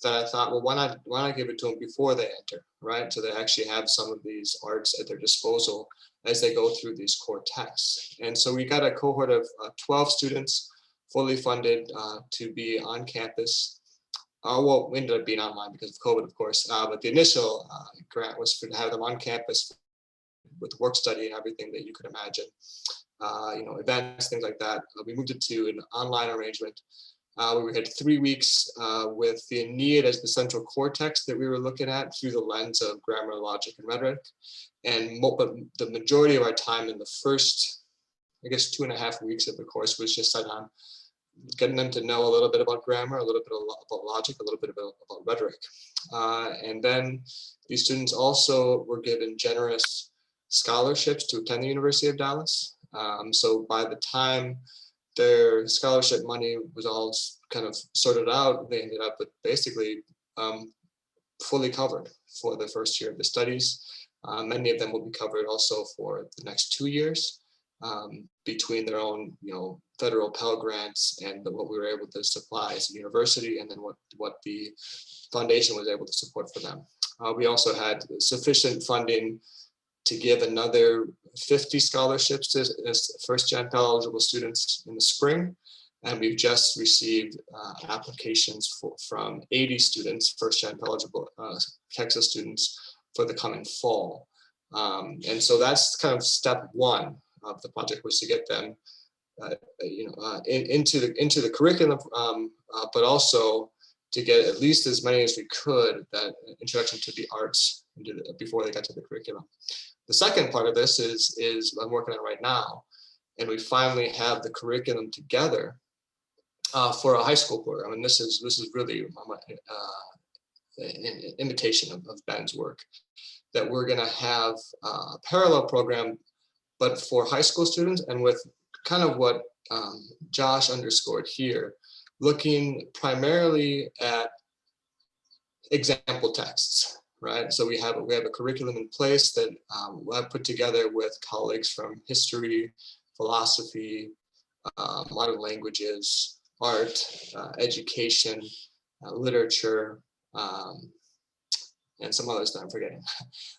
that I thought, well, why not give it to them before they enter, right? So they actually have some of these arts at their disposal as they go through these core texts. And so we got a cohort of 12 students, fully funded to be on campus. Well, we ended up being online because of COVID, of course, but the initial grant was to have them on campus with work study and everything that you could imagine, events, things like that. We moved it to an online arrangement where we had 3 weeks with the Aeneid as the central core text that we were looking at through the lens of grammar, logic, and rhetoric. But the majority of our time in the first, I guess, 2.5 weeks of the course was just set on getting them to know a little bit about grammar, a little bit about logic, a little bit about rhetoric. And then these students also were given generous scholarships to attend the University of Dallas. So by the time their scholarship money was all kind of sorted out, they ended up with basically fully covered for the first year of the studies. Many of them will be covered also for the next 2 years. Between their own, federal Pell grants and what we were able to supply as a university, and then what the foundation was able to support for them. We also had sufficient funding to give another 50 scholarships to first-gen Pell eligible students in the spring, and we've just received applications from 80 students, first-gen Pell eligible Texas students, for the coming fall. And so that's kind of step one of the project, was to get them into the curriculum, but also to get at least as many as we could that introduction to the arts before they got to the curriculum. The second part of this is I'm working on right now, and we finally have the curriculum together for a high school program. And this is really an imitation of Ben's work, that we're going to have a parallel program, but for high school students, and with kind of what Josh underscored here, looking primarily at example texts, right? So we have a curriculum in place that I've put together with colleagues from history, philosophy, modern languages, art, education, literature, and some others that I'm forgetting.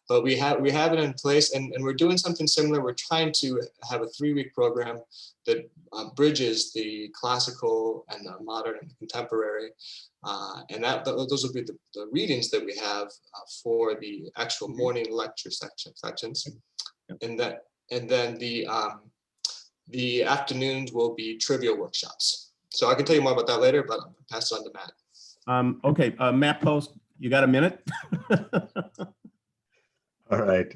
But we have it in place, and we're doing something similar. We're trying to have a 3-week program that bridges the classical and the modern and the contemporary, and those will be the readings that we have for the actual morning lecture sections, and then the afternoons will be trivia workshops. So I can tell you more about that later, but I'll pass it on to Matt. Okay, Matt Post, you got a minute? All right,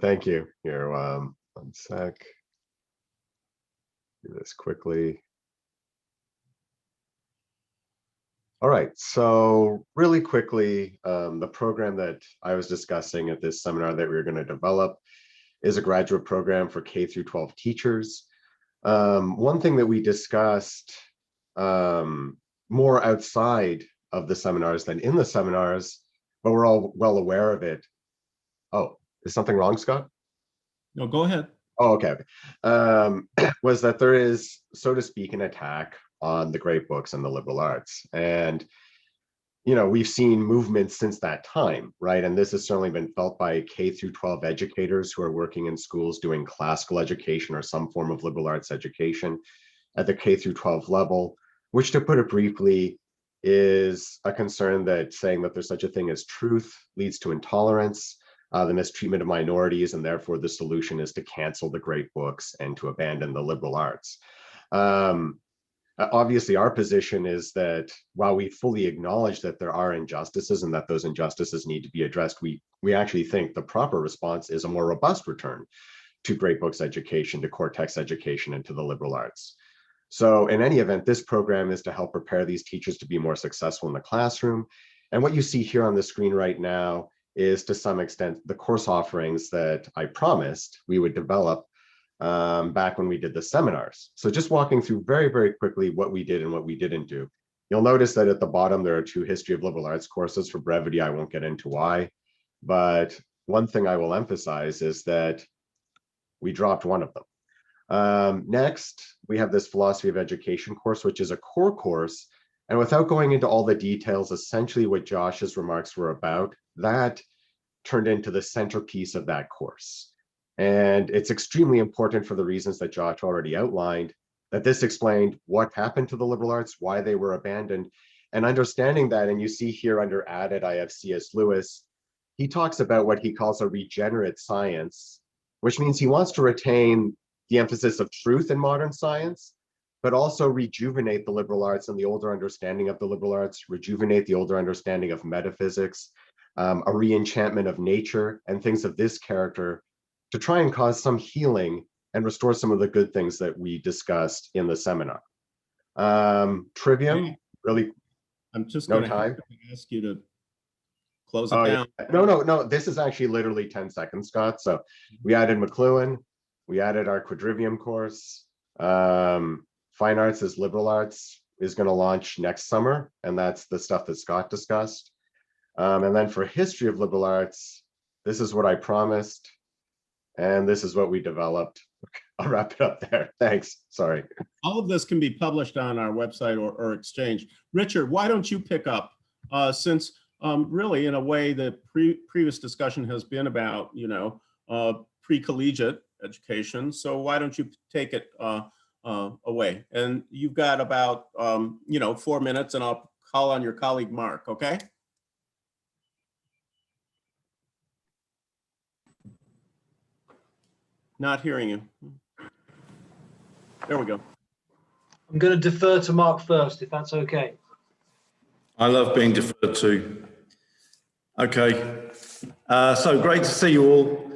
thank you. Here, 1 sec. Do this quickly. All right, so really quickly, the program that I was discussing at this seminar that we were going to develop is a graduate program for K through 12 teachers. One thing that we discussed more outside of the seminars than in the seminars, but we're all well aware of it. Oh, is something wrong, Scott? No, go ahead. Oh, okay. Was that there is, so to speak, an attack on the great books and the liberal arts. And, you know, we've seen movements since that time, right? And this has certainly been felt by K through 12 educators who are working in schools doing classical education or some form of liberal arts education at the K through 12 level, which, to put it briefly, is a concern that saying that there's such a thing as truth leads to intolerance, the mistreatment of minorities, and therefore the solution is to cancel the great books and to abandon the liberal arts. Obviously, our position is that while we fully acknowledge that there are injustices and that those injustices need to be addressed, we actually think the proper response is a more robust return to great books education, to core text education, and to the liberal arts. So in any event, this program is to help prepare these teachers to be more successful in the classroom. And what you see here on the screen right now is, to some extent, the course offerings that I promised we would develop back when we did the seminars. So just walking through very, very quickly what we did and what we didn't do. You'll notice that at the bottom, there are 2 history of liberal arts courses. For brevity, I won't get into why. But one thing I will emphasize is that we dropped one of them. Next, we have this philosophy of education course, which is a core course. And without going into all the details, essentially what Josh's remarks were about, that turned into the centerpiece of that course. And it's extremely important for the reasons that Josh already outlined, that this explained what happened to the liberal arts, why they were abandoned, and understanding that. And you see here under added, I have C.S. Lewis. He talks about what he calls a regenerate science, which means he wants to retain the emphasis of truth in modern science, but also rejuvenate the liberal arts and the older understanding of the liberal arts, rejuvenate the older understanding of metaphysics, a re-enchantment of nature and things of this character, to try and cause some healing and restore some of the good things that we discussed in the seminar. Trivium, really, I'm just no going time. to ask you to close it down. Yeah. No, this is actually literally 10 seconds, Scott. So we added McLuhan, we added our quadrivium course. Fine arts is liberal arts is going to launch next summer, and that's the stuff that Scott discussed. And then for history of liberal arts, this is what I promised, and this is what we developed. I'll wrap it up there. Thanks. Sorry. All of this can be published on our website or exchange. Richard, why don't you pick up, since really in a way the previous discussion has been about, you know, pre-collegiate education. So why don't you take it away? And you've got about, 4 minutes, and I'll call on your colleague, Mark, okay? Not hearing you. There we go. I'm going to defer to Mark first, if that's okay. I love being deferred to. Okay, so great to see you all.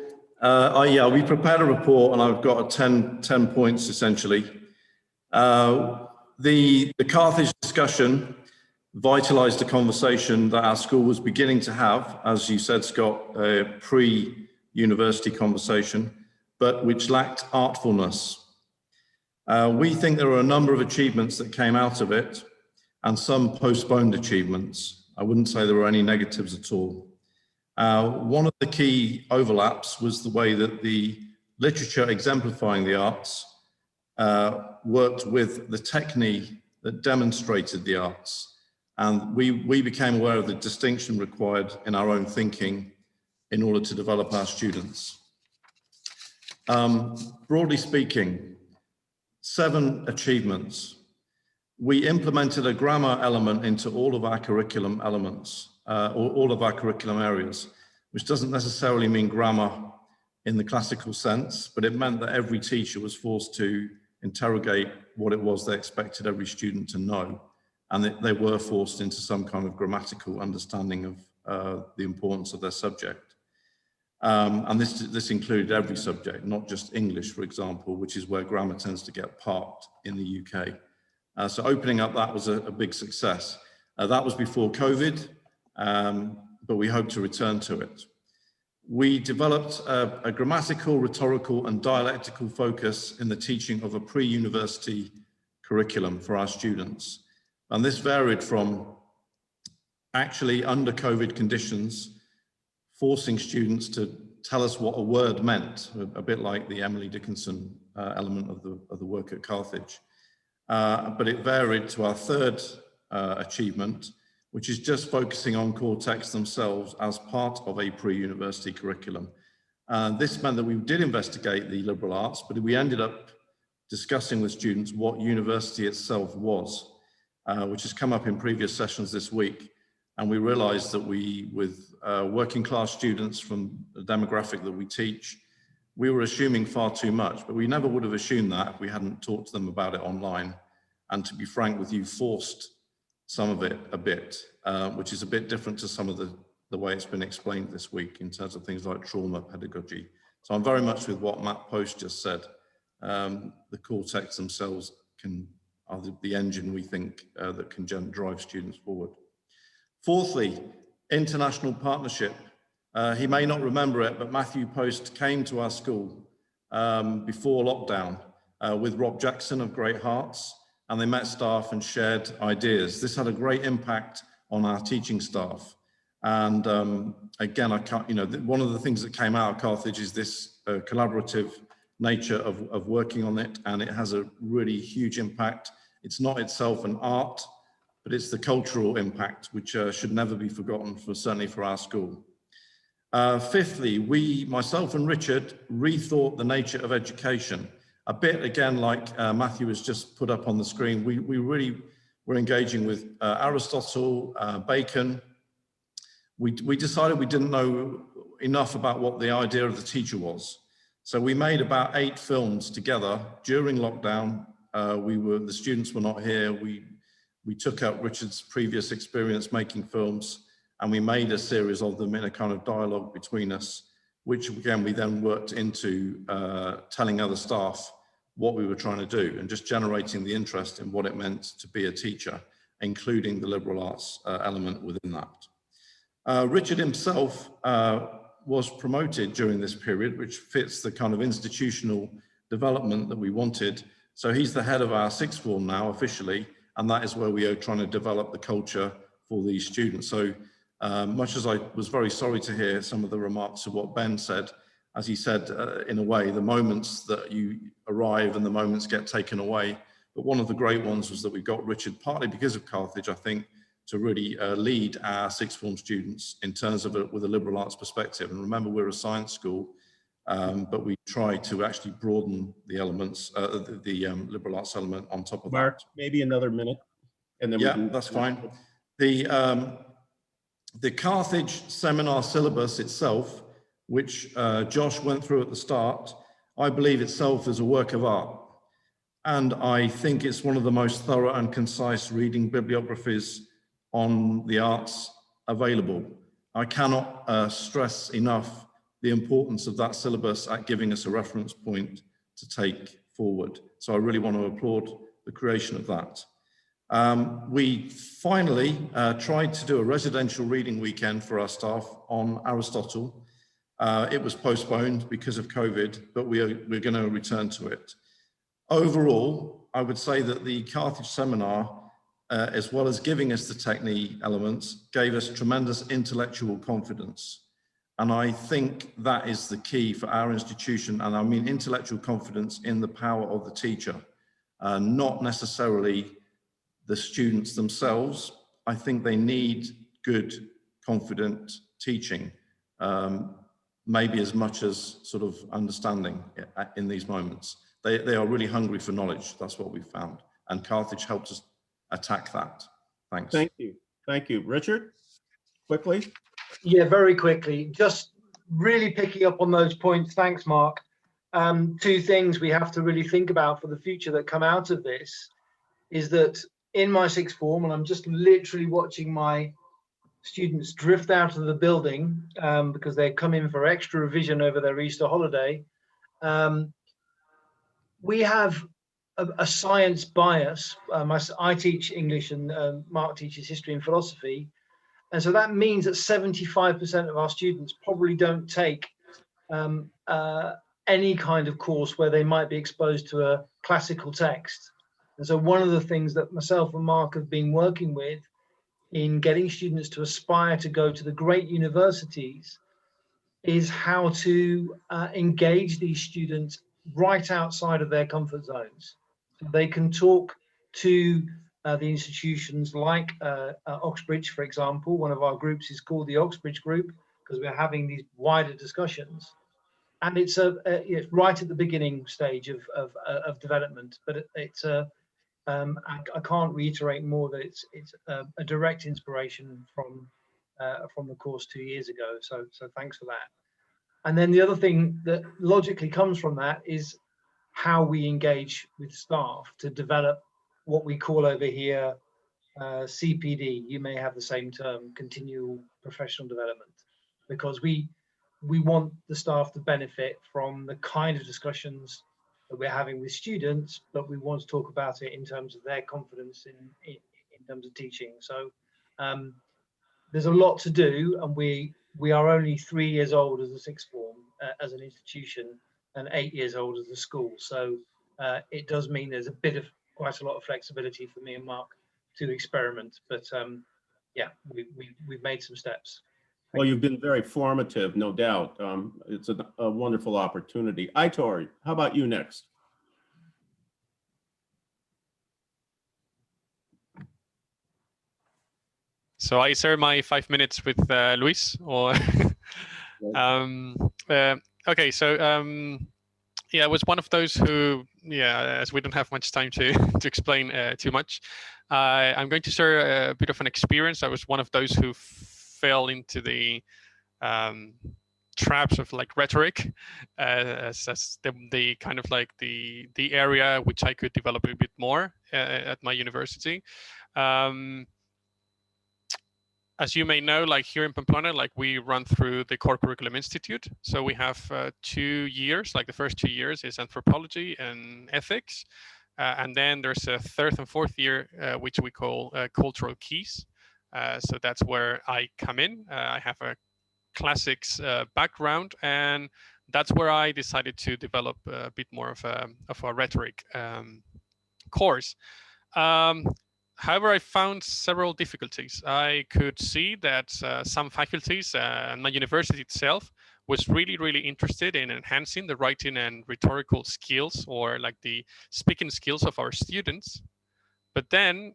We prepared a report, and I've got 10 points essentially. The Carthage discussion vitalized a conversation that our school was beginning to have, as you said, Scott, a pre-university conversation, but which lacked artfulness. We think there are a number of achievements that came out of it, and some postponed achievements. I wouldn't say there were any negatives at all. One of the key overlaps was the way that the literature exemplifying the arts worked with the technique that demonstrated the arts. And we became aware of the distinction required in our own thinking in order to develop our students. Broadly speaking, 7 achievements. We implemented a grammar element into all of our curriculum elements, or all of our curriculum areas, which doesn't necessarily mean grammar in the classical sense, but it meant that every teacher was forced to interrogate what it was they expected every student to know. And they were forced into some kind of grammatical understanding of the importance of their subject. And this included every subject, not just English, for example, which is where grammar tends to get parked in the UK. So opening up that was a big success. That was before COVID, but we hope to return to it. We developed a grammatical, rhetorical, and dialectical focus in the teaching of a pre-university curriculum for our students. And this varied from actually under COVID conditions, forcing students to tell us what a word meant, a bit like the Emily Dickinson element of the work at Carthage. But it varied to our third achievement, which is just focusing on core texts themselves as part of a pre-university curriculum. This meant that we did investigate the liberal arts, but we ended up discussing with students what university itself was, which has come up in previous sessions this week. And we realized that with working class students from the demographic that we teach, we were assuming far too much, but we never would have assumed that if we hadn't talked to them about it online. And to be frank with you, forced some of it a bit, which is a bit different to some of the way it's been explained this week in terms of things like trauma pedagogy. So I'm very much with what Matt Post just said. The core texts themselves are the engine we think that can drive students forward. Fourthly, international partnership. He may not remember it, but Matthew Post came to our school before lockdown with Rob Jackson of Great Hearts, and they met staff and shared ideas. This had a great impact on our teaching staff. And again, one of the things that came out of Carthage is this collaborative nature of working on it, and it has a really huge impact. It's not itself an art, but it's the cultural impact, which should never be forgotten, certainly for our school. Fifthly, myself and Richard, rethought the nature of education. A bit, again, like Matthew has just put up on the screen, we really were engaging with Aristotle, Bacon. We decided we didn't know enough about what the idea of the teacher was. So we made about 8 films together during lockdown. The students were not here. We took up Richard's previous experience making films, and we made a series of them in a kind of dialogue between us, which again, we then worked into telling other staff what we were trying to do and just generating the interest in what it meant to be a teacher, including the liberal arts element within that. Richard himself was promoted during this period, which fits the kind of institutional development that we wanted. So he's the head of our sixth form now officially, and that is where we are trying to develop the culture for these students. So much as I was very sorry to hear some of the remarks of what Ben said, as he said, in a way, the moments that you arrive and the moments get taken away. But one of the great ones was that we got Richard, partly because of Carthage, I think, to really lead our sixth form students in terms of with a liberal arts perspective. And remember, we're a science school, but we try to actually broaden the elements, the liberal arts element on top of Mark, that. maybe another minute, and then yeah, that's fine. The Carthage seminar syllabus itself, which Josh went through at the start, I believe itself is a work of art. And I think it's one of the most thorough and concise reading bibliographies on the arts available. I cannot stress enough the importance of that syllabus at giving us a reference point to take forward. So I really want to applaud the creation of that. We finally tried to do a residential reading weekend for our staff on Aristotle. It was postponed because of COVID, but we're going to return to it. Overall, I would say that the Carthage seminar, as well as giving us the technique elements, gave us tremendous intellectual confidence. And I think that is the key for our institution. And I mean intellectual confidence in the power of the teacher, not necessarily the students themselves. I think they need good, confident teaching, maybe as much as sort of understanding in these moments. They are really hungry for knowledge. That's what we found. And Carthage helped us attack that. Thanks. Thank you. Thank you. Richard, quickly. Yeah, very quickly. Just really picking up on those points. Thanks, Mark. 2 things we have to really think about for the future that come out of this is that in my sixth form, and I'm just literally watching my students drift out of the building because they come in for extra revision over their Easter holiday. We have a science bias. I teach English and Mark teaches history and philosophy. And so that means that 75% of our students probably don't take any kind of course where they might be exposed to a classical text. And so one of the things that myself and Mark have been working with in getting students to aspire to go to the great universities is how to engage these students right outside of their comfort zones. So they can talk to the institutions like Oxbridge, for example. One of our groups is called the Oxbridge Group because we're having these wider discussions. And it's right at the beginning stage of development, but I can't reiterate more that it's a direct inspiration from the course 2 years ago. So thanks for that. And then the other thing that logically comes from that is how we engage with staff to develop what we call over here CPD. You may have the same term, continual professional development, because we want the staff to benefit from the kind of discussions that we're having with students, but we want to talk about it in terms of their confidence in terms of teaching. So there's a lot to do, and we are only 3 years old as a sixth form as an institution, and 8 years old as a school. So it does mean there's quite a lot of flexibility for me and Mark to experiment. But yeah, we've made some steps. Well, you've been very formative, no doubt. It's a wonderful opportunity. Aitor, how about you next? So I share my 5 minutes with Luis, or okay. So yeah, I was one of those who, yeah, as we don't have much time to to explain too much, I'm going to share a bit of an experience. I was one of those who fell into the traps of like rhetoric as the kind of like the area which I could develop a bit more at my university. As you may know, like here in Pamplona, like we run through the Core Curriculum Institute. So we have 2 years, like the first 2 years is anthropology and ethics. And then there's a third and fourth year, which we call cultural keys. So that's where I come in. I have a classics background, and that's where I decided to develop a bit more of a rhetoric course. However, I found several difficulties. I could see that some faculties and my university itself was really interested in enhancing the writing and rhetorical skills, or like the speaking skills of our students. But then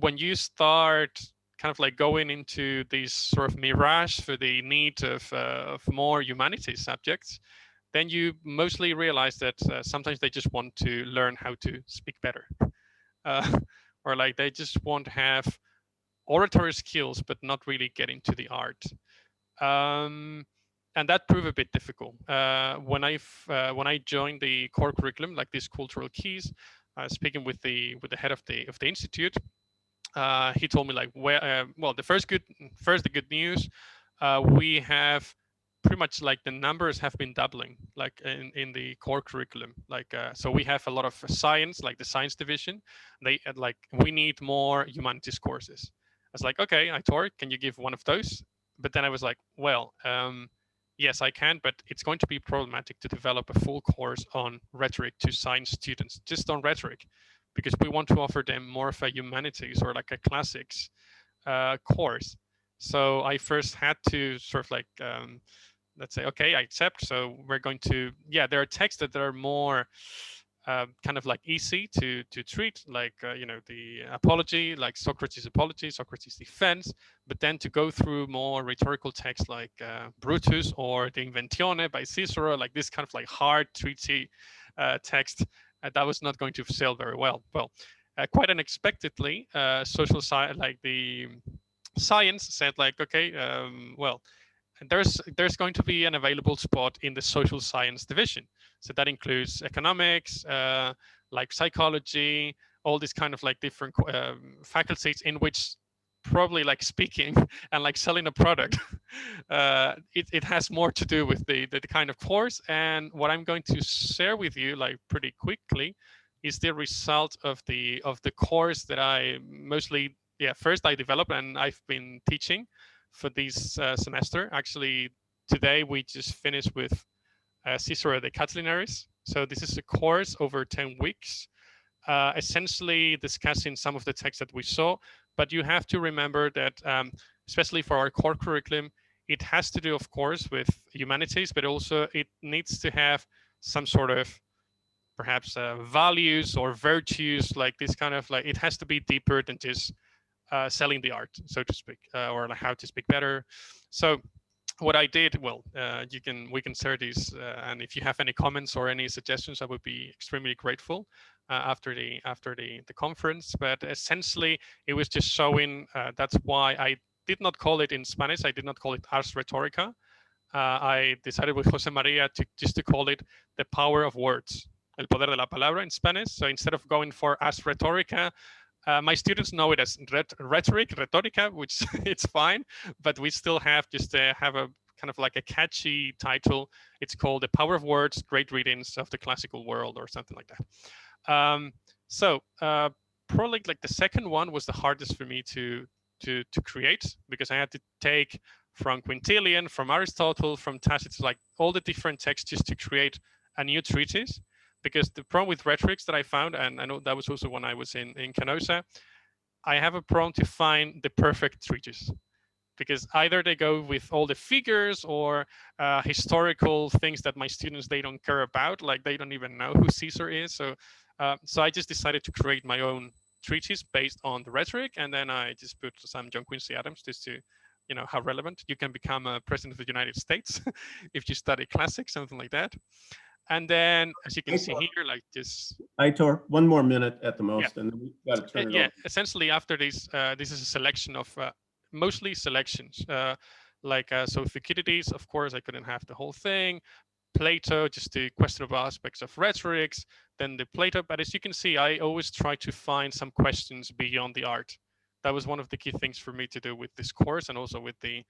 when you start kind of like going into this sort of mirage for the need of more humanities subjects, then you mostly realize that sometimes they just want to learn how to speak better. Or like they just want to have oratory skills, but not really get into the art. And that proved a bit difficult. When I joined the core curriculum, like these cultural keys, speaking with the head of the institute, he told me like, well, the good news, we have pretty much like the numbers have been doubling, like in the core curriculum. Like, so we have a lot of science, like the science division. They like, we need more humanities courses. I was like, okay, Aitor, can you give one of those? But then I was like, well, yes, I can, but it's going to be problematic to develop a full course on rhetoric to science students, just on rhetoric, because we want to offer them more of a humanities or like a classics course. So I first had to sort of like, let's say, okay, I accept. So we're going to, yeah, there are texts that are more kind of like easy to treat, like, you know, the apology, like Socrates' apology, Socrates' defense, but then to go through more rhetorical texts like Brutus or the Inventione by Cicero, like this kind of like hard treaty text, that was not going to sail very well. Well, quite unexpectedly, social science, like the science said like, okay, well, there's going to be an available spot in the social science division. So that includes economics, like psychology, all these kind of like different faculties in which probably like speaking and like selling a product, it has more to do with the kind of course. And what I'm going to share with you like pretty quickly is the result of the course that I mostly, first I developed and I've been teaching for this semester. Actually, today we just finished with Cicero de Catilinaris. So this is a course over 10 weeks essentially discussing some of the text that we saw. But you have to remember that, especially for our core curriculum, it has to do, of course, with humanities, but also it needs to have some sort of perhaps values or virtues, like this kind of, like, it has to be deeper than just selling the art, so to speak, or like how to speak better. So what I did, well, we can share these, and if you have any comments or any suggestions, I would be extremely grateful after the conference. But essentially, it was just showing. That's why I did not call it in Spanish. I did not call it Ars Rhetorica. I decided with Jose Maria to call it the power of words, el poder de la palabra in Spanish. So instead of going for Ars Rhetorica, my students know it as rhetorica, which it's fine, but we still have just have a kind of like a catchy title. It's called The Power of Words, Great Readings of the Classical World, or something like that. Probably like the second one was the hardest for me to create, because I had to take from Quintilian, from Aristotle, from Tacitus, like all the different texts just to create a new treatise. Because the problem with rhetorics that I found, and I know that was also when I was in Canosa, I have a problem to find the perfect treatise, because either they go with all the figures or historical things that my students, they don't care about, like they don't even know who Caesar is. So I just decided to create my own treatise based on the rhetoric, and then I just put some John Quincy Adams just to, you know, how relevant you can become a president of the United States if you study classics, something like that. And then, as you can see here, like this. Aitor, one more minute at the most, and then we've got to turn it over. Essentially after this, this is a selection of mostly selections. So Thucydides, of course, I couldn't have the whole thing. Plato, just the questionable aspects of rhetorics. Then the Plato, but as you can see, I always try to find some questions beyond the art. That was one of the key things for me to do with this course, and also with the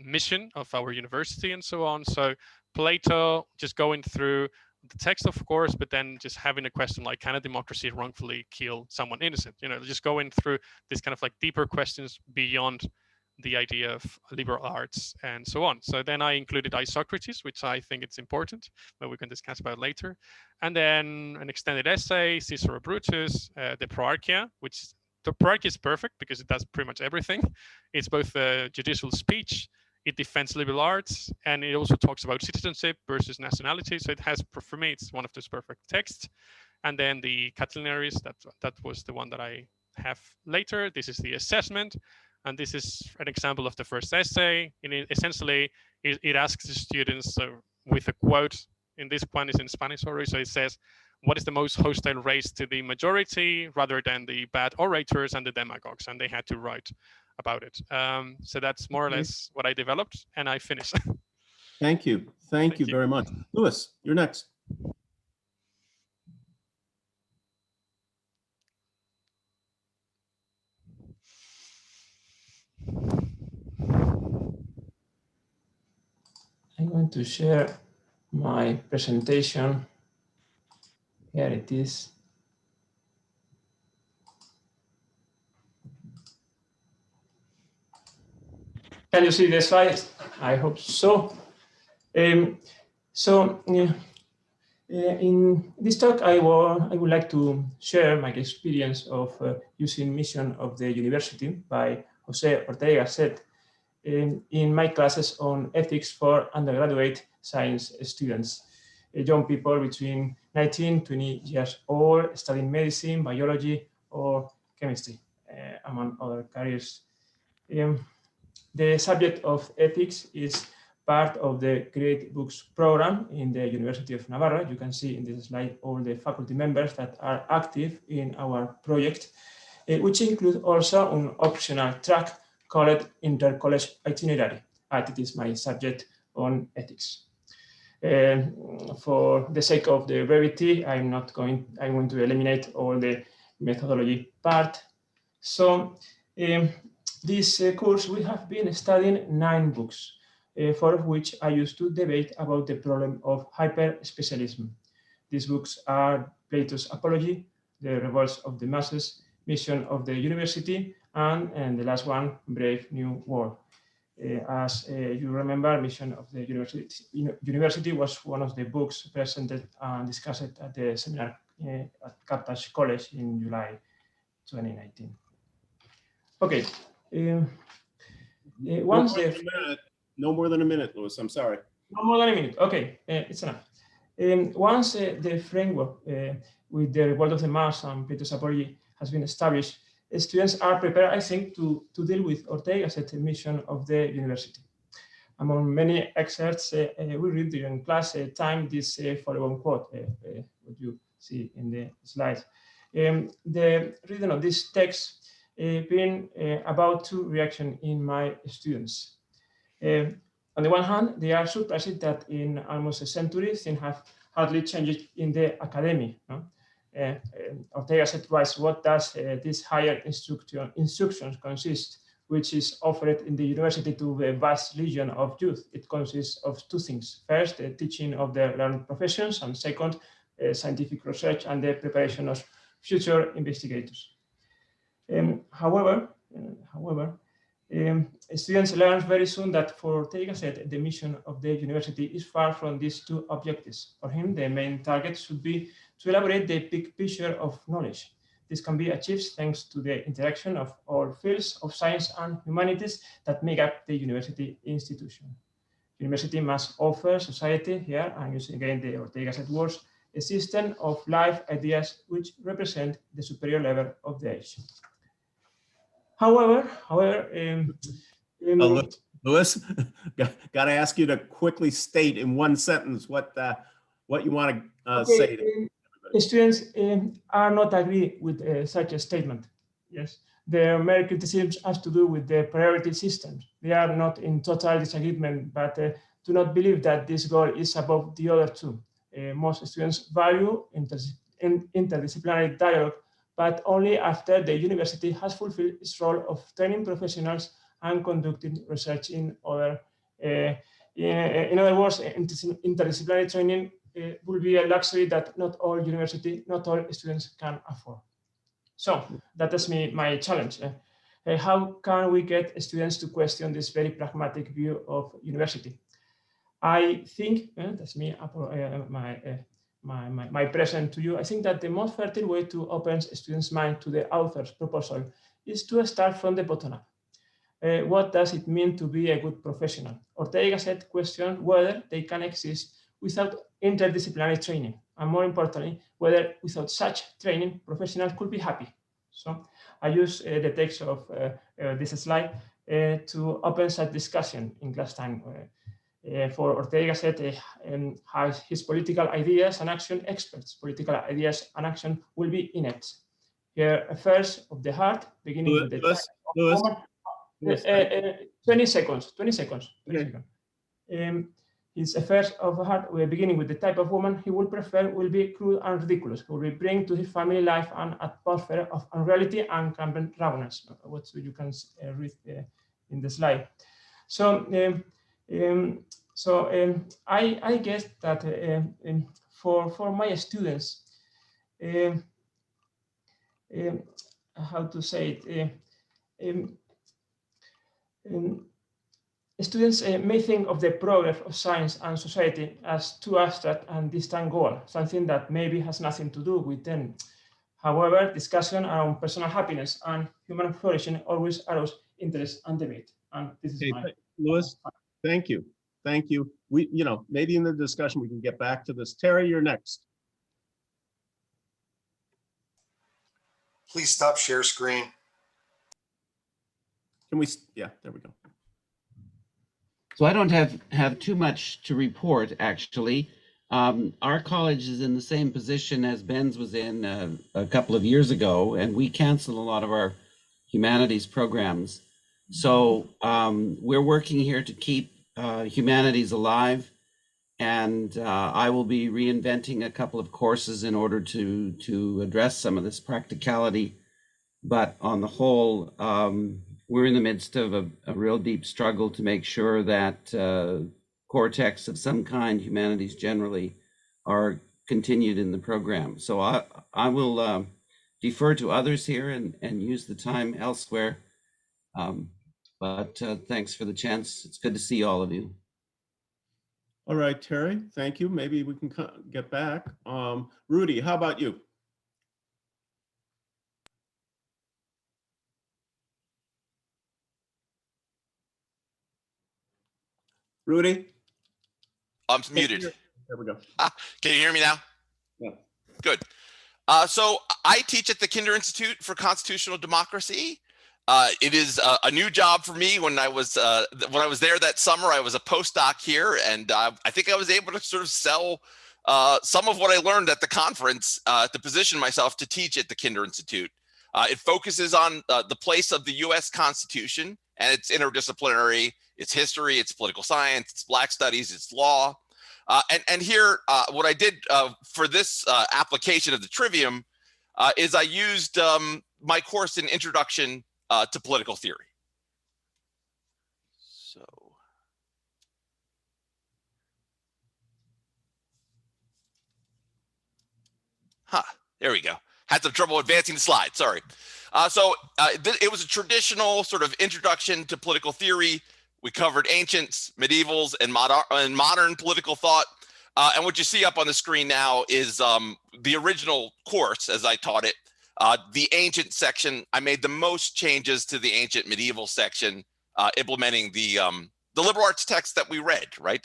mission of our university and so on. So Plato, just going through the text, of course, but then just having a question like, can a democracy wrongfully kill someone innocent? You know, just going through this kind of like deeper questions beyond the idea of liberal arts and so on. So then I included Isocrates, which I think it's important, but we can discuss about later. And then an extended essay, Cicero Brutus, the Proarchia, which the Proarchia is perfect because it does pretty much everything. It's both a judicial speech, it defends liberal arts, and it also talks about citizenship versus nationality. So it has, for me, it's one of those perfect texts. And then the Catilinaries, that was the one that I have later. This is the assessment. And this is an example of the first essay. And essentially, it asks the students with a quote. In this one is in Spanish already. So it says, what is the most hostile race to the majority, rather than the bad orators and the demagogues? And they had to write about it. So that's more or less what I developed, and I finished. Thank you. Thank you very much. Louis, you're next. I'm going to share my presentation. Here it is. Can you see the slides? I hope so. In this talk, I would like to share my experience of using mission of the university by Jose Ortega Gasset in my classes on ethics for undergraduate science students, young people between 19 to 20 years old, studying medicine, biology, or chemistry, among other careers. The subject of ethics is part of the Great Books program in the University of Navarra. You can see in this slide all the faculty members that are active in our project, which include also an optional track called Intercollege Itinerary, and it is my subject on ethics. For the sake of the brevity, I'm going to eliminate all the methodology part. So this course, we have been studying 9 books, for which I used to debate about the problem of hyper-specialism. These books are Plato's Apology, The Revolts of the Masses, Mission of the University, and the last one, Brave New World. As you remember, Mission of the University was one of the books presented and discussed at the seminar at Carthage College in July 2019. Okay. Once No more than a minute, Louis. I'm sorry. No more than a minute. Okay, it's enough. Once the framework with the Revolt of the Mars and Plato's Apology has been established, students are prepared, I think, to deal with Ortega's mission of the university. Among many excerpts we read during class time this following quote, what you see in the slides. The reading of this text bring about two reactions in my students. On the one hand, they are surprised that in almost a century, things have hardly changed in the academy. No? Ortega said twice, what does this higher instruction consist, which is offered in the university to the vast legion of youth? It consists of two things. First, the teaching of the learned professions, and second, scientific research and the preparation of future investigators. However, students learn very soon that for Ortega said the mission of the university is far from these two objectives. For him, the main target should be to elaborate the big picture of knowledge. This can be achieved thanks to the interaction of all fields of science and humanities that make up the university institution. University must offer society, here I'm using again the Ortega set words, a system of life ideas which represent the superior level of the age. However, Louis, got to ask you to quickly state in one sentence what you want to say. Students are not agree with such a statement. Yes, their mere criticism has to do with the priority system. They are not in total disagreement, but do not believe that this goal is above the other two. Most students value interdisciplinary dialogue, but only after the university has fulfilled its role of training professionals and conducting research in other. In other words, interdisciplinary training will be a luxury that not all students can afford. So that is my challenge. How can we get students to question this very pragmatic view of university? I think that's me. My present to you, I think that the most fertile way to open students' mind to the author's proposal is to start from the bottom up. What does it mean to be a good professional? Ortega said question whether they can exist without interdisciplinary training, and more importantly, whether without such training, professionals could be happy. So I use the text of this slide to open such discussion in class time. For Ortega said his political ideas and action experts. Political ideas and action will be innate. Here, affairs of the heart, beginning with the Louis, 20 seconds. Okay. His affairs of the heart, beginning with the type of woman he will prefer, will be crude and ridiculous. He will bring to his family life an atmosphere of unreality and rawness. What you can read in the slide. So. I guess that for my students, how to say it, students may think of the progress of science and society as too abstract and distant goal, something that maybe has nothing to do with them. However, discussion around personal happiness and human flourishing always arouse interest and debate. And this is Louis, thank you. Thank you. Maybe in the discussion we can get back to this. Terry, you're next. Please stop share screen. Can we? Yeah, there we go. So I don't have too much to report, actually. Our college is in the same position as Ben's was in a couple of years ago, and we canceled a lot of our humanities programs. So we're working here to keep humanities alive, and I will be reinventing a couple of courses in order to address some of this practicality. But on the whole, we're in the midst of a real deep struggle to make sure that core texts of some kind, humanities generally, are continued in the program. So I will defer to others here and use the time elsewhere. But thanks for the chance. It's good to see all of you. All right, Terry, thank you. Maybe we can get back. Rudy, how about you? Rudy? I'm muted. There we go. Can you hear me now? Yeah. Good. So I teach at the Kinder Institute for Constitutional Democracy. It is a new job for me. When I was there that summer, I was a postdoc here, and I think I was able to sort of sell some of what I learned at the conference to position myself to teach at the Kinder Institute. It focuses on the place of the U.S. Constitution, and it's interdisciplinary. It's history, it's political science, it's Black studies, it's law. And here, what I did for this application of the Trivium is I used my course in Introduction to Political Theory. So, there we go. Had some trouble advancing the slide, sorry. It was a traditional sort of introduction to political theory. We covered ancients, medievals, and modern political thought. And what you see up on the screen now is the original course as I taught it. The ancient section, I made the most changes to the ancient medieval section, implementing the liberal arts text that we read, right?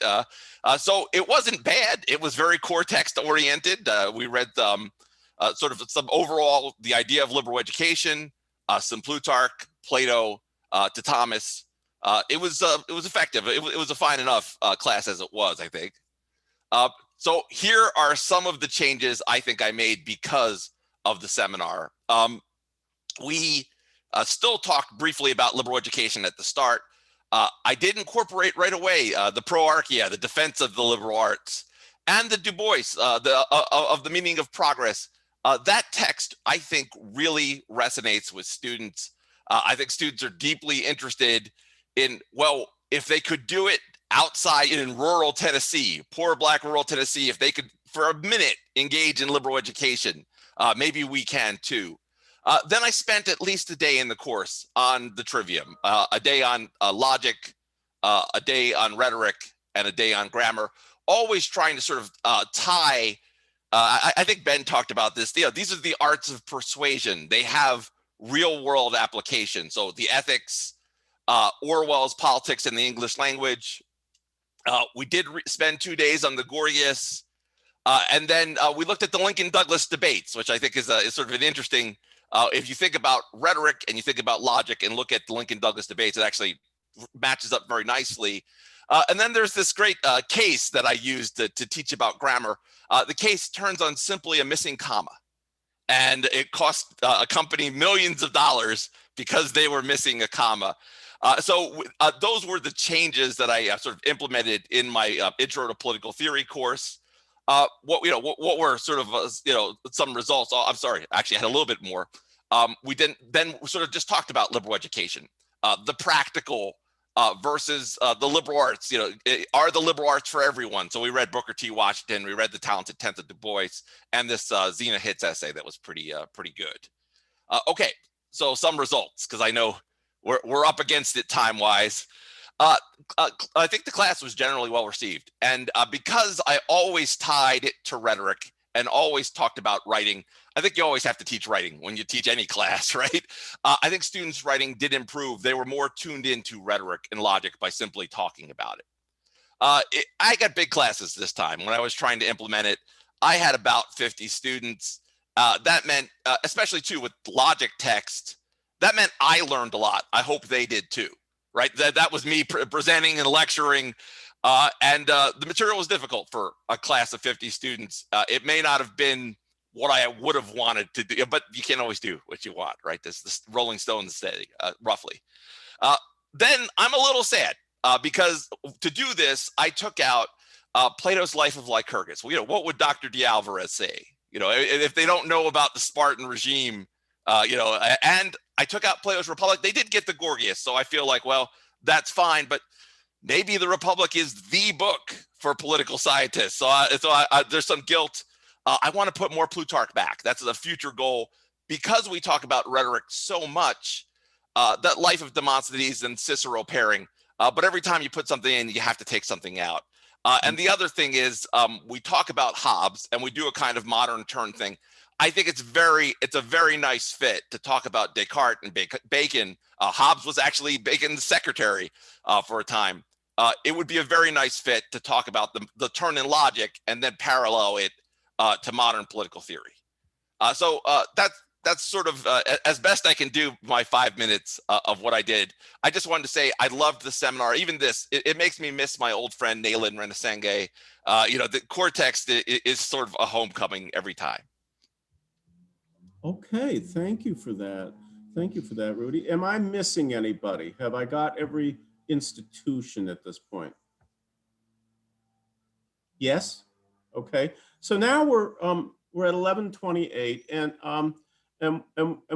So it wasn't bad. It was very core text oriented. We read sort of some overall, the idea of liberal education, some Plutarch, Plato, to Thomas. It was effective. It was a fine enough class as it was, I think. So here are some of the changes I think I made because of the seminar. We still talked briefly about liberal education at the start. I did incorporate right away the proarchia, the defense of the liberal arts, and the Du Bois, of the meaning of progress. That text, I think, really resonates with students. I think students are deeply interested in, well, if they could do it outside in rural Tennessee, poor Black rural Tennessee, if they could for a minute engage in liberal education, maybe we can too. Then I spent at least a day in the course on the Trivium, a day on logic, a day on rhetoric, and a day on grammar, always trying to sort of tie, I think Ben talked about this, these are the arts of persuasion. They have real world application. So the ethics, Orwell's Politics in the English Language. We did spend 2 days on the Gorgias. And then we looked at the Lincoln-Douglas debates, which I think is sort of an interesting, if you think about rhetoric and you think about logic and look at the Lincoln-Douglas debates, it actually matches up very nicely. And then there's this great case that I used to teach about grammar. The case turns on simply a missing comma. And it cost a company millions of dollars because they were missing a comma. So those were the changes that I sort of implemented in my Intro to Political Theory course. What were sort of some results? Oh, I'm sorry, actually I had a little bit more. We then sort of just talked about liberal education, the practical versus the liberal arts. Are the liberal arts for everyone? So we read Booker T. Washington, we read The Talented Tenth of Du Bois, and this Zena Hitz essay that was pretty good. Okay, so some results, because I know we're up against it time-wise. I think the class was generally well received. And because I always tied it to rhetoric and always talked about writing, I think you always have to teach writing when you teach any class, right? I think students' writing did improve. They were more tuned into rhetoric and logic by simply talking about it. I got big classes this time. When I was trying to implement it, I had about 50 students. That meant, especially too with logic text, that meant I learned a lot. I hope they did too, right? That was me presenting and lecturing, and the material was difficult for a class of 50 students. It may not have been what I would have wanted to do, but you can't always do what you want, right? This Rolling Stones say, roughly. Then I'm a little sad because to do this, I took out Plato's Life of Lycurgus. Well, what would Dr. de Alvarez say? If they don't know about the Spartan regime, and I took out Plato's Republic. They did get the Gorgias, so I feel like, well, that's fine, but maybe the Republic is the book for political scientists. So there's some guilt. I want to put more Plutarch back. That's a future goal, because we talk about rhetoric so much, that Life of Demosthenes and Cicero pairing, but every time you put something in, you have to take something out. And the other thing is, we talk about Hobbes and we do a kind of modern turn thing. I think it's a very nice fit to talk about Descartes and Bacon. Hobbes was actually Bacon's secretary for a time. it would be a very nice fit to talk about the turn in logic and then parallel it to modern political theory. So that's sort of as best I can do my 5 minutes of what I did. I just wanted to say I loved the seminar. Even this, it makes me miss my old friend Nayland Renesenge. The Cortex is sort of a homecoming every time. Okay, thank you for that. Thank you for that, Rudy. Am I missing anybody? Have I got every institution at this point? Yes. Okay. So now we're at 11:28, and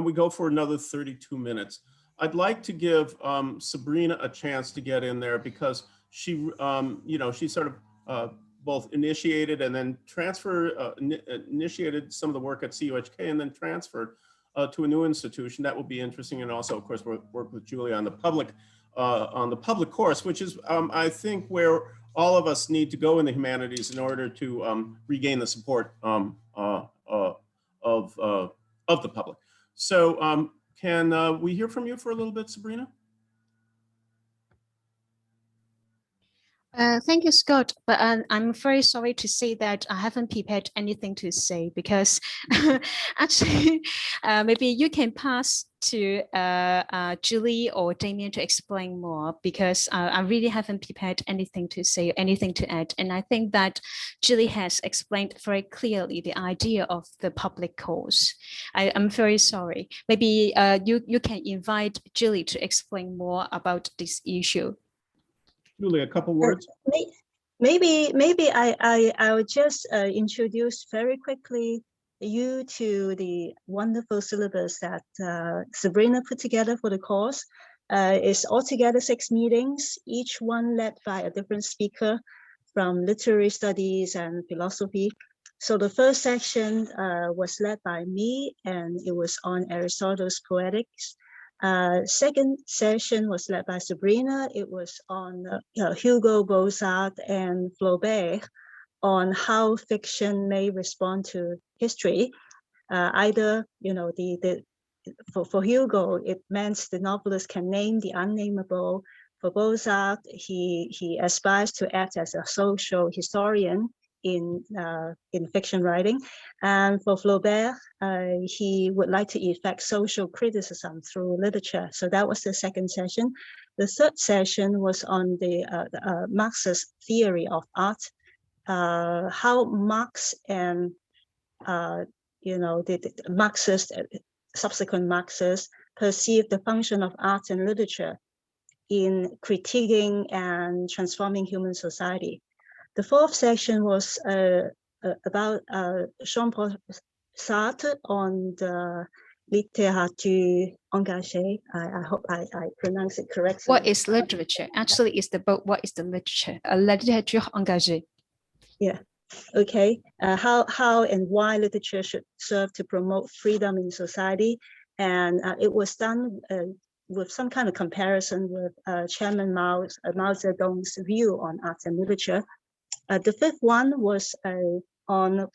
we go for another 32 minutes. I'd like to give Sabrina a chance to get in there because she she sort of both initiated and then initiated some of the work at CUHK and then transferred to a new institution. That will be interesting, and also, of course, we'll work with Julie on the public course, which is I think where all of us need to go in the humanities in order to regain the support of the public. So can we hear from you for a little bit, Sabrina? Thank you, Scott. But I'm very sorry to say that I haven't prepared anything to say because actually, maybe you can pass to Julie or Damien to explain more because I really haven't prepared anything to say, anything to add. And I think that Julie has explained very clearly the idea of the public course. I'm very sorry. Maybe you can invite Julie to explain more about this issue. Julie, a couple words. Maybe I'll just introduce very quickly you to the wonderful syllabus that Sabrina put together for the course. It's altogether 6 meetings, each one led by a different speaker from literary studies and philosophy. So the first section was led by me, and it was on Aristotle's Poetics. Second session was led by Sabrina. It was on Hugo, Beaux-Arts, and Flaubert on how fiction may respond to history. Either, for Hugo, it meant the novelist can name the unnameable. For Beaux-Arts, he aspires to act as a social historian in fiction writing, and for Flaubert, he would like to effect social criticism through literature. So that was the second session. The third session was on the Marxist theory of art, how Marx and the Marxist, subsequent Marxists perceive the function of art and literature in critiquing and transforming human society. The fourth section was about Jean-Paul Sartre on the littérature engagée. I hope I pronounce it correctly. What is literature? Actually, it's the book. What is the literature? Littérature engagée. Yeah. Okay. How and why literature should serve to promote freedom in society, and it was done with some kind of comparison with Chairman Mao Zedong's view on art and literature. The fifth one was on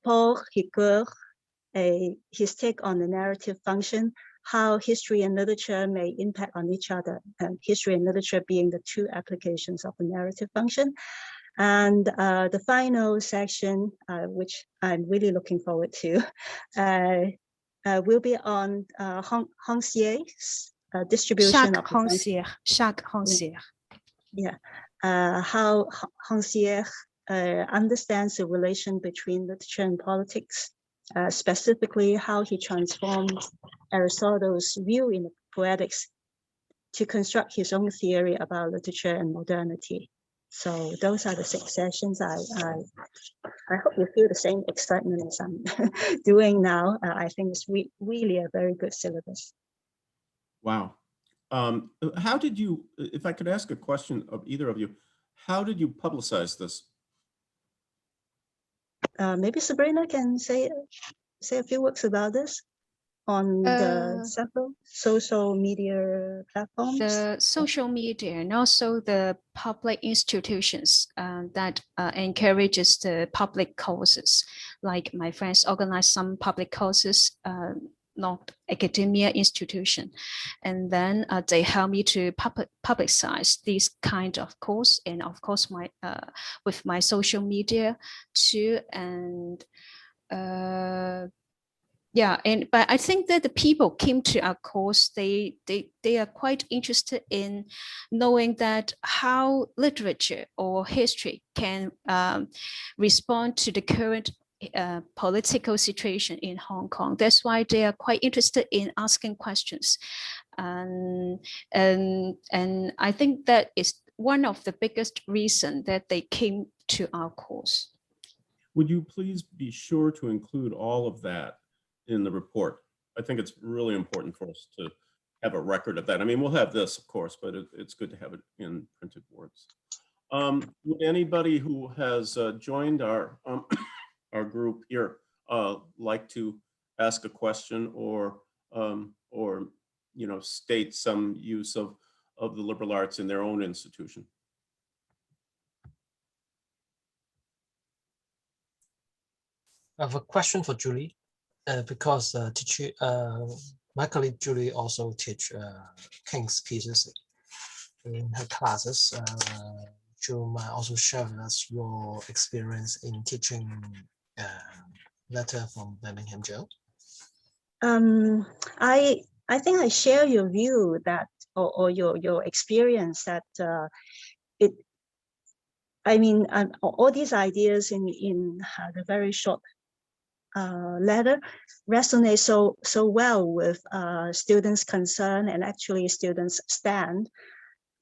Paul Ricoeur, his take on the narrative function, how history and literature may impact on each other, and history and literature being the two applications of the narrative function. And the final section, which I'm really looking forward to, will be on Hongxie's distribution of Jacques Hongxier. Yeah. How Hongxier understands the relation between literature and politics, specifically how he transformed Aristotle's view in the Poetics to construct his own theory about literature and modernity. So those are the 6 sessions. I hope you feel the same excitement as I'm doing now. I think it's really a very good syllabus. Wow. How did you, if I could ask a question of either of you, how did you publicize this? Maybe Sabrina can say a few words about this on the several social media platforms. The social media and also the public institutions that encourages the public courses. Like my friends organize some public courses not academia institution. And then they help me to publicize this kind of course, and of course my with my social media too. And yeah, but I think that the people came to our course, they are quite interested in knowing that how literature or history can respond to the current political situation in Hong Kong. That's why they are quite interested in asking questions. And I think that is one of the biggest reasons that they came to our course. Would you please be sure to include all of that in the report? I think it's really important for us to have a record of that. I mean, we'll have this, of course, but it's good to have it in printed words. Would anybody who has joined our our group here like to ask a question or state some use of the liberal arts in their own institution? I have a question for Julie, because my colleague Julie also teach King's pieces in her classes. You might also share with us your experience in teaching letter from Birmingham Jail. I think I share your view that, or your experience that all these ideas in the very short letter resonate so well with students' concern and actually students' stand.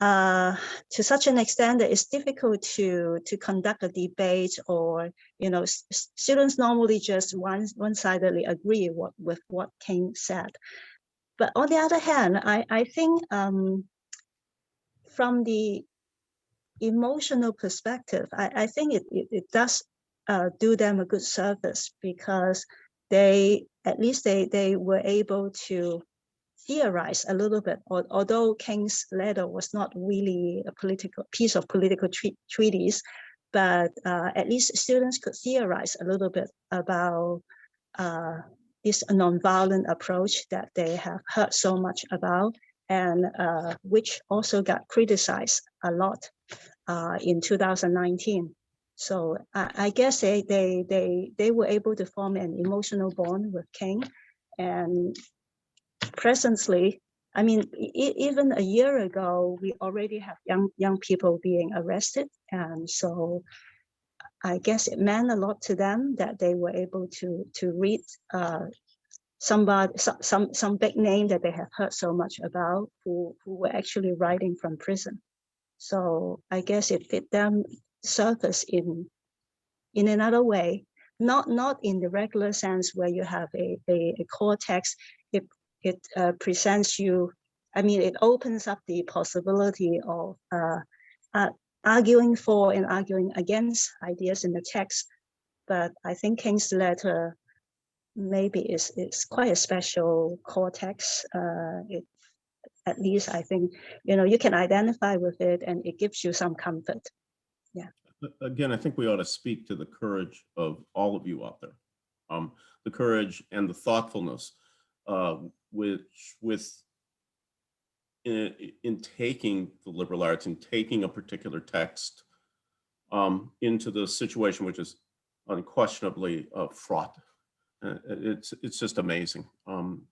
To such an extent that it's difficult to conduct a debate, or students normally just one-sidedly agree with what King said. But on the other hand, I think from the emotional perspective, I think it does do them a good service, because they were able to theorize a little bit, although King's letter was not really a piece of political treatise, but at least students could theorize a little bit about this nonviolent approach that they have heard so much about, and which also got criticized a lot in 2019. So I guess they were able to form an emotional bond with King. And presently, I mean, even a year ago, we already have young people being arrested. And so I guess it meant a lot to them that they were able to read some big name that they have heard so much about, who were actually writing from prison. So I guess it fit them surface in another way, not in the regular sense where you have a core text. It presents you, I mean, it opens up the possibility of arguing for and arguing against ideas in the text. But I think King's letter maybe is quite a special core text. At least I think, you can identify with it, and it gives you some comfort. Yeah. Again, I think we ought to speak to the courage of all of you out there, the courage and the thoughtfulness in taking the liberal arts and taking a particular text into the situation, which is unquestionably fraught. It's just amazing.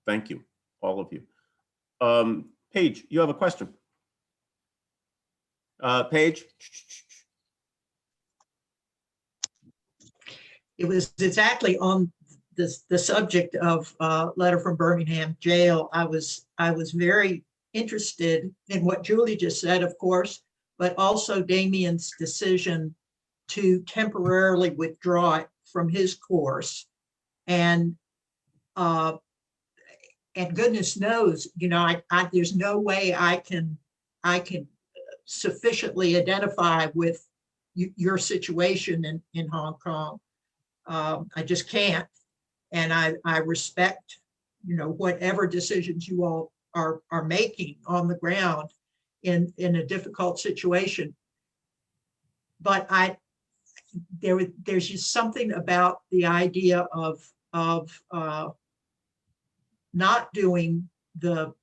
Thank you, all of you. Paige, you have a question. Paige. It was exactly on the subject of letter from Birmingham Jail. I was very interested in what Julie just said, of course, but also Damien's decision to temporarily withdraw it from his course. And goodness knows, there's no way I can sufficiently identify with your situation in Hong Kong. I just can't. And I respect, whatever decisions you all are making on the ground in a difficult situation. But there's just something about the idea of not doing the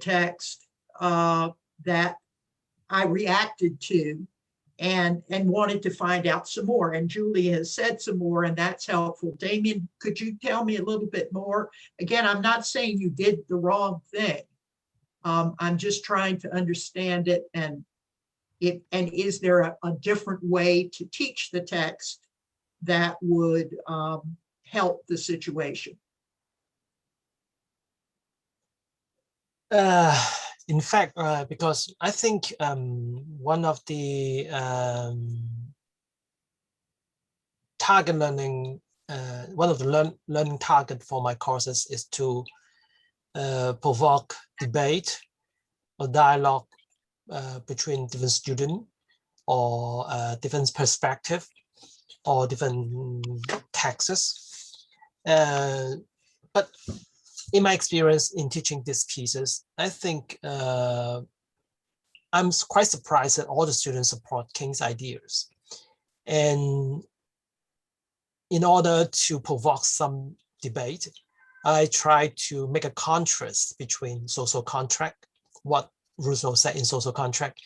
text that I reacted to and wanted to find out some more. And Julie has said some more, and that's helpful. Damien, could you tell me a little bit more? Again, I'm not saying you did the wrong thing. I'm just trying to understand it, and is there a different way to teach the text that would help the situation? In fact, because I think one of the target learning, one of the learning target for my courses is to provoke debate or dialogue between different students or different perspective or different texts. But in my experience in teaching these pieces, I think I'm quite surprised that all the students support King's ideas. And in order to provoke some debate, I try to make a contrast between social contract, what Rousseau said in social contract,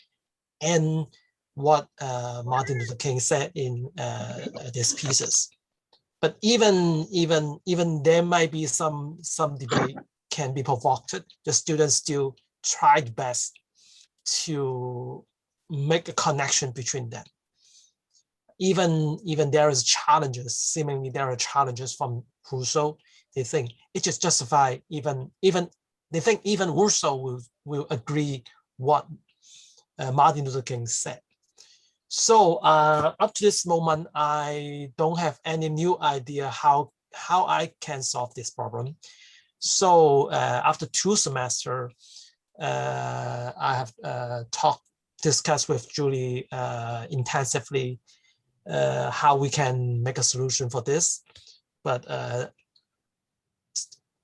and what Martin Luther King said in these pieces. But even there might be some debate can be provoked. The students still tried best to make a connection between them. Even there is challenges. Seemingly there are challenges from Rousseau. They think it is justified. Even they think even Rousseau will agree what Martin Luther King said. So up to this moment, I don't have any new idea how I can solve this problem. So after 2 semesters, I have discussed with Julie intensively how we can make a solution for this. But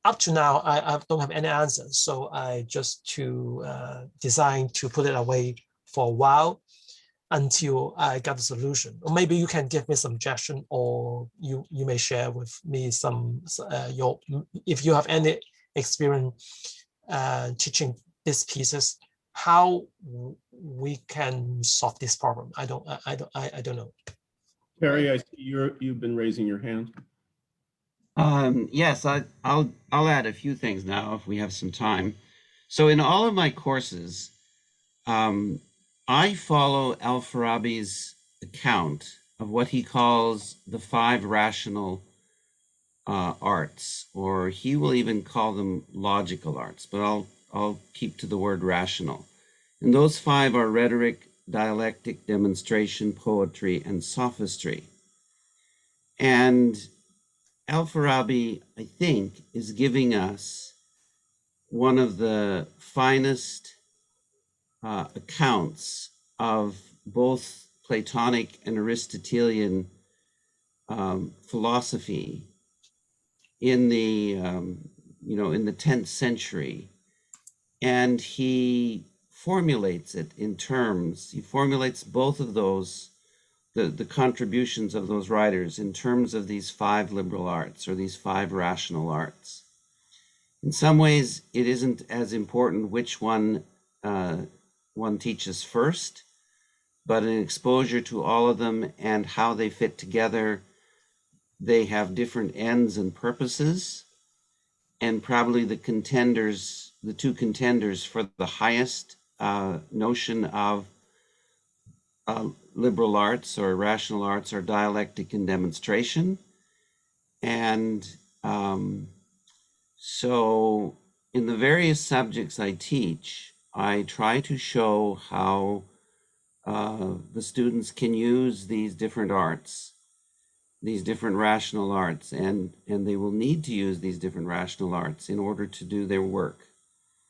up to now, I don't have any answers. So I just decided to put it away for a while until I got the solution. Or maybe you can give me some suggestion, or you may share with me some if you have any experience teaching these pieces, how we can solve this problem. I don't know. Terry, I see you've been raising your hand. Yes, I'll add a few things now if we have some time. So in all of my courses, I follow Al-Farabi's account of what he calls the 5 rational arts, or he will even call them logical arts, but I'll keep to the word rational. And those 5 are rhetoric, dialectic, demonstration, poetry, and sophistry. And Al-Farabi, I think, is giving us one of the finest accounts of both Platonic and Aristotelian philosophy in the in the 10th century, and he formulates it in terms. He formulates both of those, the contributions of those writers, in terms of these 5 liberal arts, or these 5 rational arts. In some ways, it isn't as important which one one teaches first, but an exposure to all of them and how they fit together. They have different ends and purposes, and probably the 2 contenders for the highest notion of liberal arts or rational arts are dialectic and demonstration. And so in the various subjects I teach, I try to show how the students can use these different arts, these different rational arts, and they will need to use these different rational arts in order to do their work.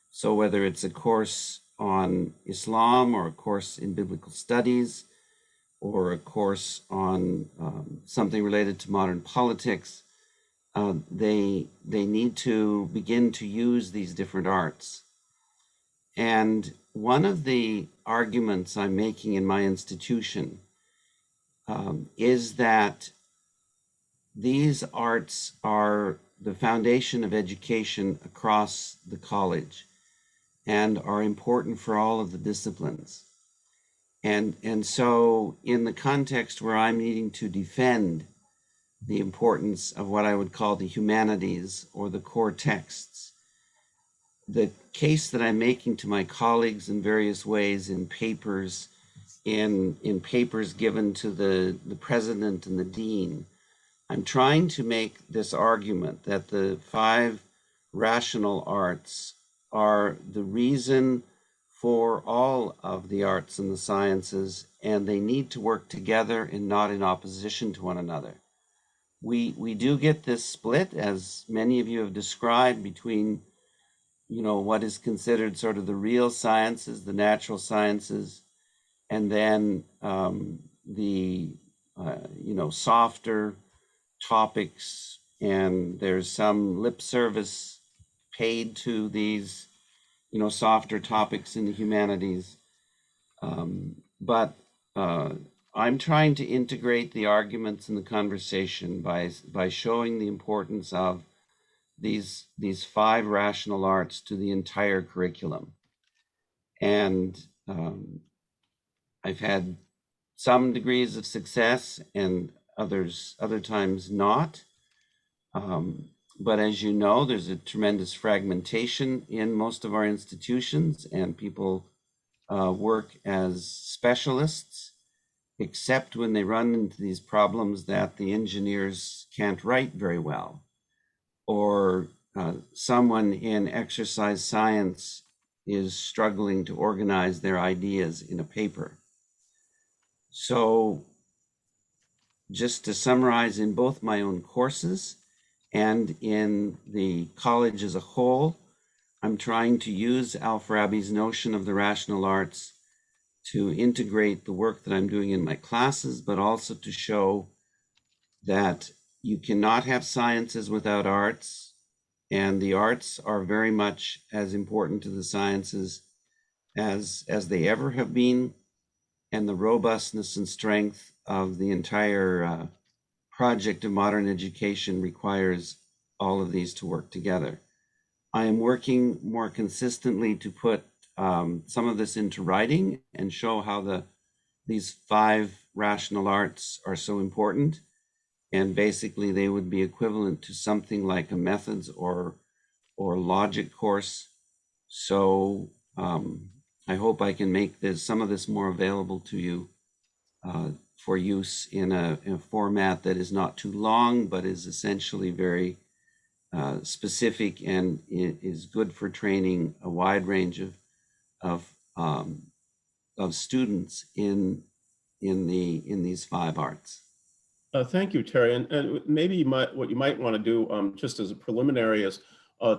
So whether it's a course on Islam, or a course in biblical studies, or a course on something related to modern politics, they need to begin to use these different arts. And one of the arguments I'm making in my institution is that these arts are the foundation of education across the college and are important for all of the disciplines. And so in the context where I'm needing to defend the importance of what I would call the humanities or the core texts, the case that I'm making to my colleagues in various ways in papers, in papers given to the president and the dean, I'm trying to make this argument that the 5 rational arts are the reason for all of the arts and the sciences, and they need to work together and not in opposition to one another. We do get this split, as many of you have described, between, you know, what is considered sort of the real sciences, the natural sciences, and then the you know, softer topics, and there's some lip service paid to these, you know, softer topics in the humanities. But I'm trying to integrate the arguments in the conversation by showing the importance of these 5 rational arts to the entire curriculum. And I've had some degrees of success and other times not. But as you know, there's a tremendous fragmentation in most of our institutions, and people work as specialists, except when they run into these problems that the engineers can't write very well, or someone in exercise science is struggling to organize their ideas in a paper. So just to summarize, in both my own courses and in the college as a whole, I'm trying to use Al-Farabi's notion of the rational arts to integrate the work that I'm doing in my classes, but also to show that you cannot have sciences without arts, and the arts are very much as important to the sciences as they ever have been, and the robustness and strength of the entire project of modern education requires all of these to work together. I am working more consistently to put some of this into writing and show how these 5 rational arts are so important. And basically they would be equivalent to something like a methods or logic course. So I hope I can make some of this more available to you for use in a format that is not too long, but is essentially very specific and is good for training a wide range of students in these 5 arts. Thank you, Terry. And maybe what you might want to do, just as a preliminary, is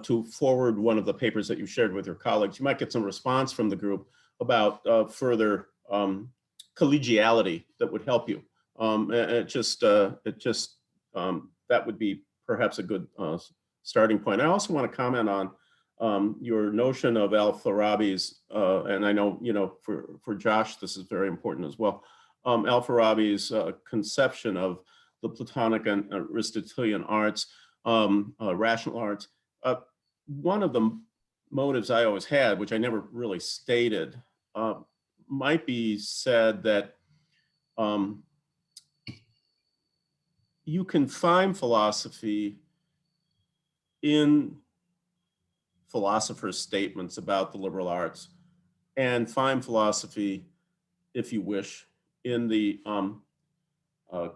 to forward one of the papers that you shared with your colleagues. You might get some response from the group about further collegiality that would help you. That would be perhaps a good starting point. I also want to comment on your notion of Al-Farabi's, and I know, you know, for Josh, this is very important as well. Al-Farabi's conception of the Platonic and Aristotelian arts, rational arts. One of the motives I always had, which I never really stated, might be said that you can find philosophy in philosophers' statements about the liberal arts, and find philosophy, if you wish, in the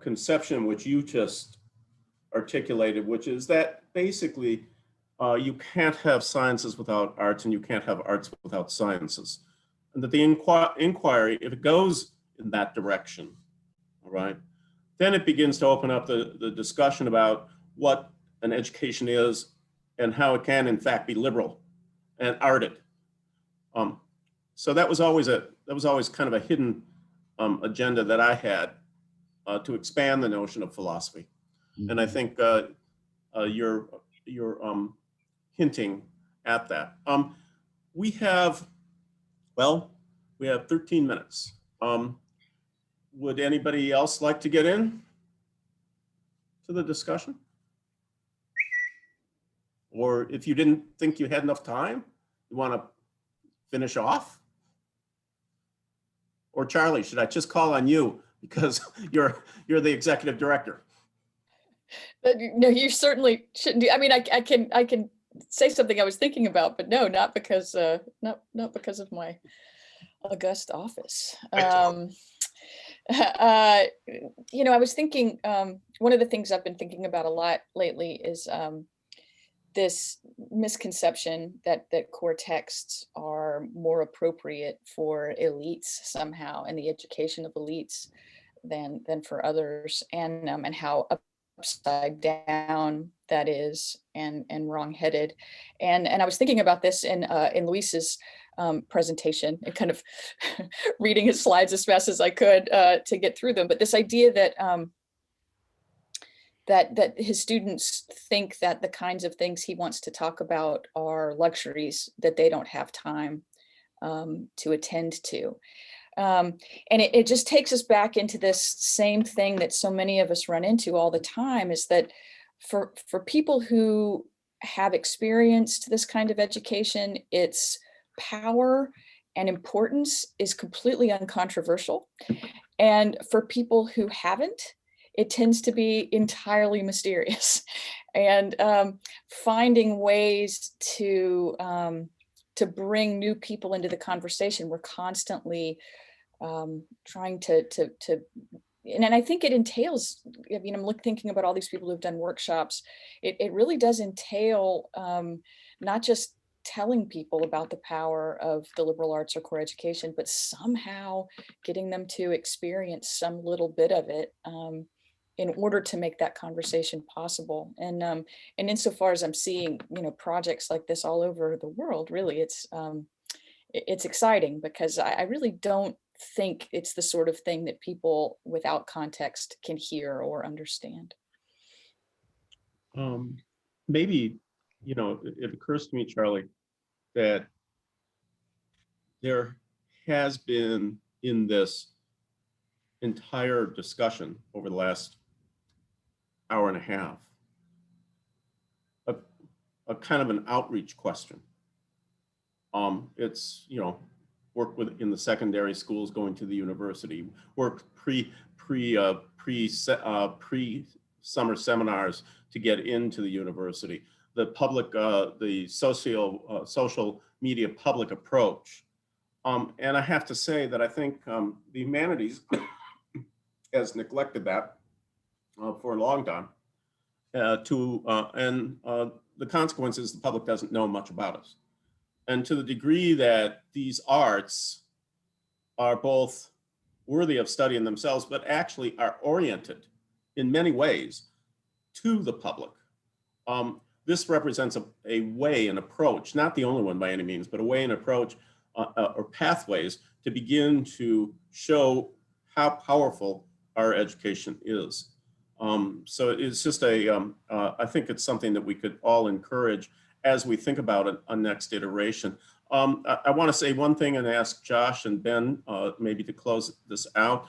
conception which you just articulated, which is that basically you can't have sciences without arts, and you can't have arts without sciences. And that the inquiry, if it goes in that direction, all right, then it begins to open up the discussion about what an education is and how it can in fact be liberal and arted. So that was always kind of a hidden agenda that I had to expand the notion of philosophy. Mm-hmm. And I think you're hinting at that. We have 13 minutes. Would anybody else like to get in to the discussion? Or if you didn't think you had enough time, you want to finish off? Or Charlie, should I just call on you because you're the executive director? No, you certainly shouldn't do. I mean, I can say something I was thinking about, but no, not because not because of my august office. You know, I was thinking, one of the things I've been thinking about a lot lately is this misconception that core texts are more appropriate for elites somehow, and the education of elites than for others, and how upside down that is, and wrong-headed. And I was thinking about this in Luis's presentation, and kind of reading his slides as fast as I could to get through them. But this idea that that his students think that the kinds of things he wants to talk about are luxuries that they don't have time to attend to. And it just takes us back into this same thing that so many of us run into all the time, is that for people who have experienced this kind of education, its power and importance is completely uncontroversial. And for people who haven't, it tends to be entirely mysterious. And finding ways to bring new people into the conversation, we're constantly trying to and I think it entails, I mean, I'm thinking about all these people who've done workshops. It really does entail not just telling people about the power of the liberal arts or core education, but somehow getting them to experience some little bit of it in order to make that conversation possible. And insofar as I'm seeing, you know, projects like this all over the world, really, it's exciting, because I really don't think it's the sort of thing that people without context can hear or understand. Maybe, you know, it occurs to me, Charlie, that there has been in this entire discussion over the last hour and a half a kind of an outreach question. It's, you know, work in the secondary schools, going to the university, work pre-summer seminars to get into the university, the public, the social media public approach. And I have to say that I think the humanities has neglected that for a long time. The consequence is the public doesn't know much about us. And to the degree that these arts are both worthy of study in themselves, but actually are oriented in many ways to the public, this represents a way, an approach, not the only one by any means, but a way and approach or pathways to begin to show how powerful our education is. So it's just I think it's something that we could all encourage as we think about a next iteration. I want to say one thing and ask Josh and Ben maybe to close this out.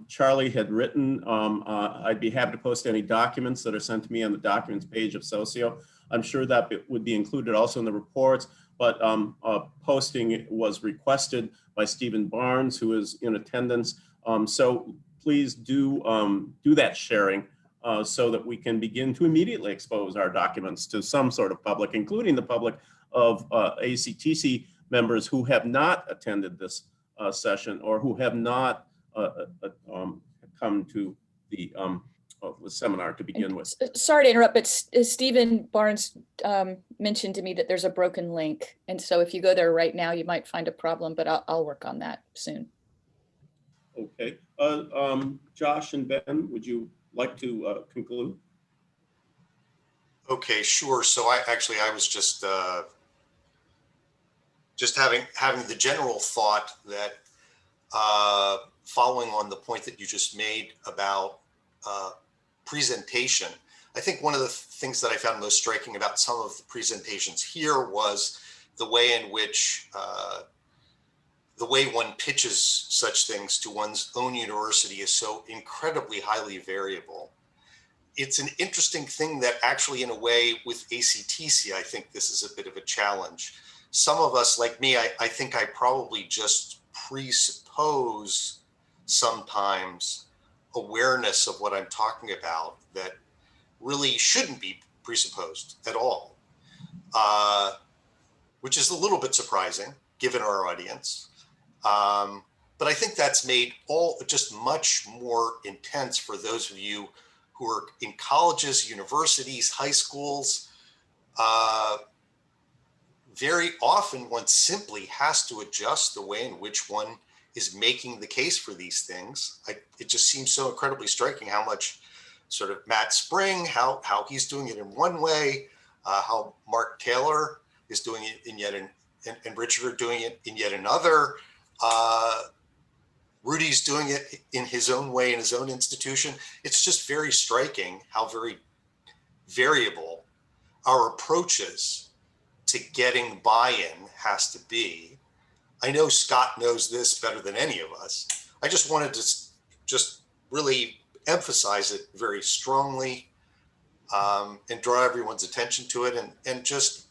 Charlie had written, I'd be happy to post any documents that are sent to me on the documents page of Socio. I'm sure that would be included also in the reports, but posting was requested by Stephen Barnes, who is in attendance. So please do that sharing so that we can begin to immediately expose our documents to some sort of public, including the public of ACTC members who have not attended this session or who have not come to the seminar to begin with. Sorry to interrupt, but Stephen Barnes mentioned to me that there's a broken link. And so if you go there right now, you might find a problem, but I'll work on that soon. Okay. Josh and Ben, would you like to conclude? Okay, sure. So I was just having the general thought that following on the point that you just made about presentation, I think one of the things that I found most striking about some of the presentations here was the way in which the way one pitches such things to one's own university is so incredibly highly variable. it's an interesting thing that actually, in a way, with ACTC, I think this is a bit of a challenge. Some of us, like me, I think I probably just presuppose sometimes awareness of what I'm talking about that really shouldn't be presupposed at all, which is a little bit surprising given our audience. But I think that's made all just much more intense for those of you who are in colleges, universities, high schools. Very often one simply has to adjust the way in which one is making the case for these things. It just seems so incredibly striking how much sort of Matt Spring, how he's doing it in one way, how Mark Taylor is doing it in yet and Richard are doing it in yet another. Rudy's doing it in his own way in his own institution. It's just very striking how very variable our approaches to getting buy-in has to be. I know Scott knows this better than any of us. I just wanted to just really emphasize it very strongly and draw everyone's attention to it and just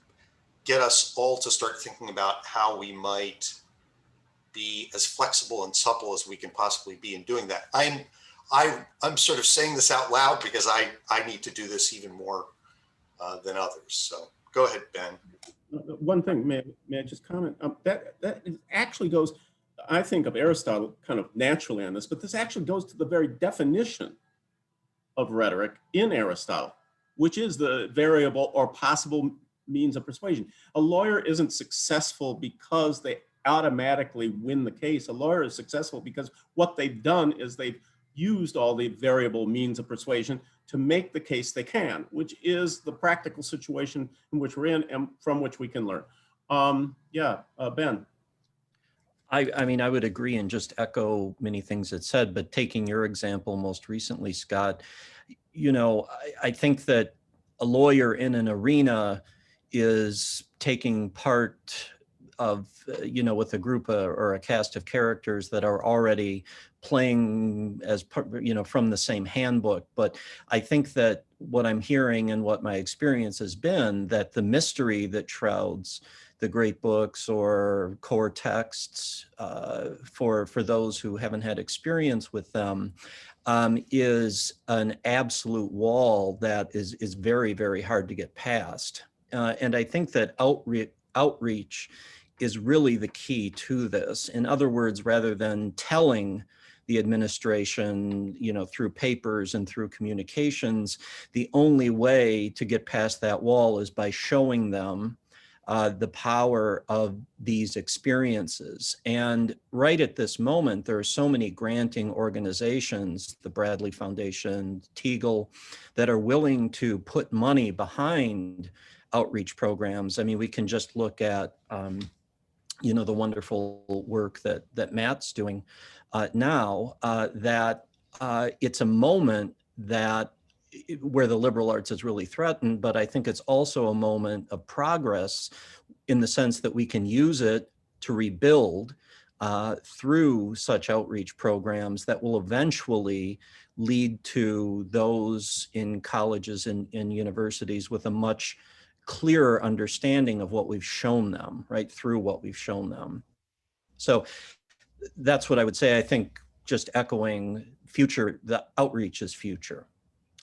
get us all to start thinking about how we might be as flexible and supple as we can possibly be in doing that. I'm sort of saying this out loud because I need to do this even more than others. So go ahead, Ben. One thing, may I just comment? That actually goes, I think of Aristotle kind of naturally on this, but this actually goes to the very definition of rhetoric in Aristotle, which is the variable or possible means of persuasion. A lawyer isn't successful because they automatically win the case. A lawyer is successful because what they've done is they've used all the variable means of persuasion to make the case they can, which is the practical situation in which we're in and from which we can learn. Ben. I mean, I would agree and just echo many things it said, but taking your example most recently, Scott, you know, I think that a lawyer in an arena is taking part of, you know, with a group or a cast of characters that are already playing as part, you know, from the same handbook. But I think that what I'm hearing and what my experience has been, that the mystery that shrouds the great books or core texts for those who haven't had experience with them is an absolute wall that is very, very hard to get past. And I think that outreach is really the key to this. In other words, rather than telling the administration, you know, through papers and through communications, the only way to get past that wall is by showing them the power of these experiences. And right at this moment, there are so many granting organizations, the Bradley Foundation, Teagle, that are willing to put money behind outreach programs. I mean, we can just look at, you know, the wonderful work that Matt's doing now, that it's a moment that where the liberal arts is really threatened, but I think it's also a moment of progress in the sense that we can use it to rebuild through such outreach programs that will eventually lead to those in colleges and universities with a much clearer understanding of what we've shown them, right, through what we've shown them. So that's what I would say. I think just echoing future, the outreach is future.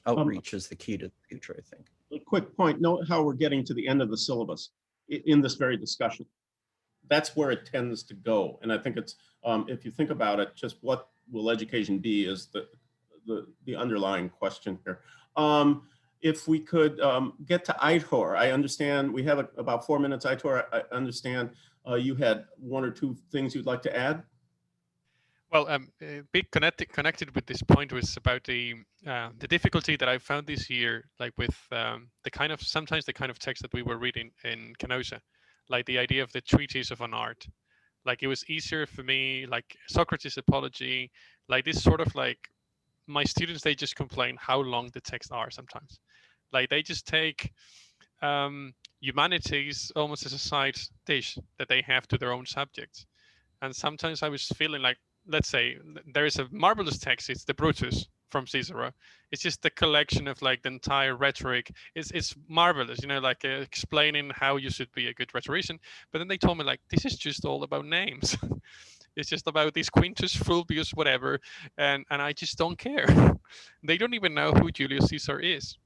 Outreach is the key to the future, I think. A quick point, note how we're getting to the end of the syllabus in this very discussion. That's where it tends to go. And I think it's, if you think about it, just what will education be is the underlying question here. If we could get to Aitor, I understand we have about 4 minutes, Aitor. I understand you had one or two things you'd like to add. Well, a bit connected with this point was about the difficulty that I found this year, like with sometimes the kind of text that we were reading in Kenosha, like the idea of the treatise of an art. Like it was easier for me, like Socrates' Apology, like this sort of like my students, they just complain how long the texts are sometimes. Like they just take humanities almost as a side dish that they have to their own subjects. And sometimes I was feeling like, let's say there is a marvelous text, it's the Brutus from Cicero. It's just the collection of like the entire rhetoric. It's marvelous, you know, like explaining how you should be a good rhetorician. But then they told me like, this is just all about names. It's just about this Quintus Fulvius whatever, and I just don't care. They don't even know who Julius Caesar is.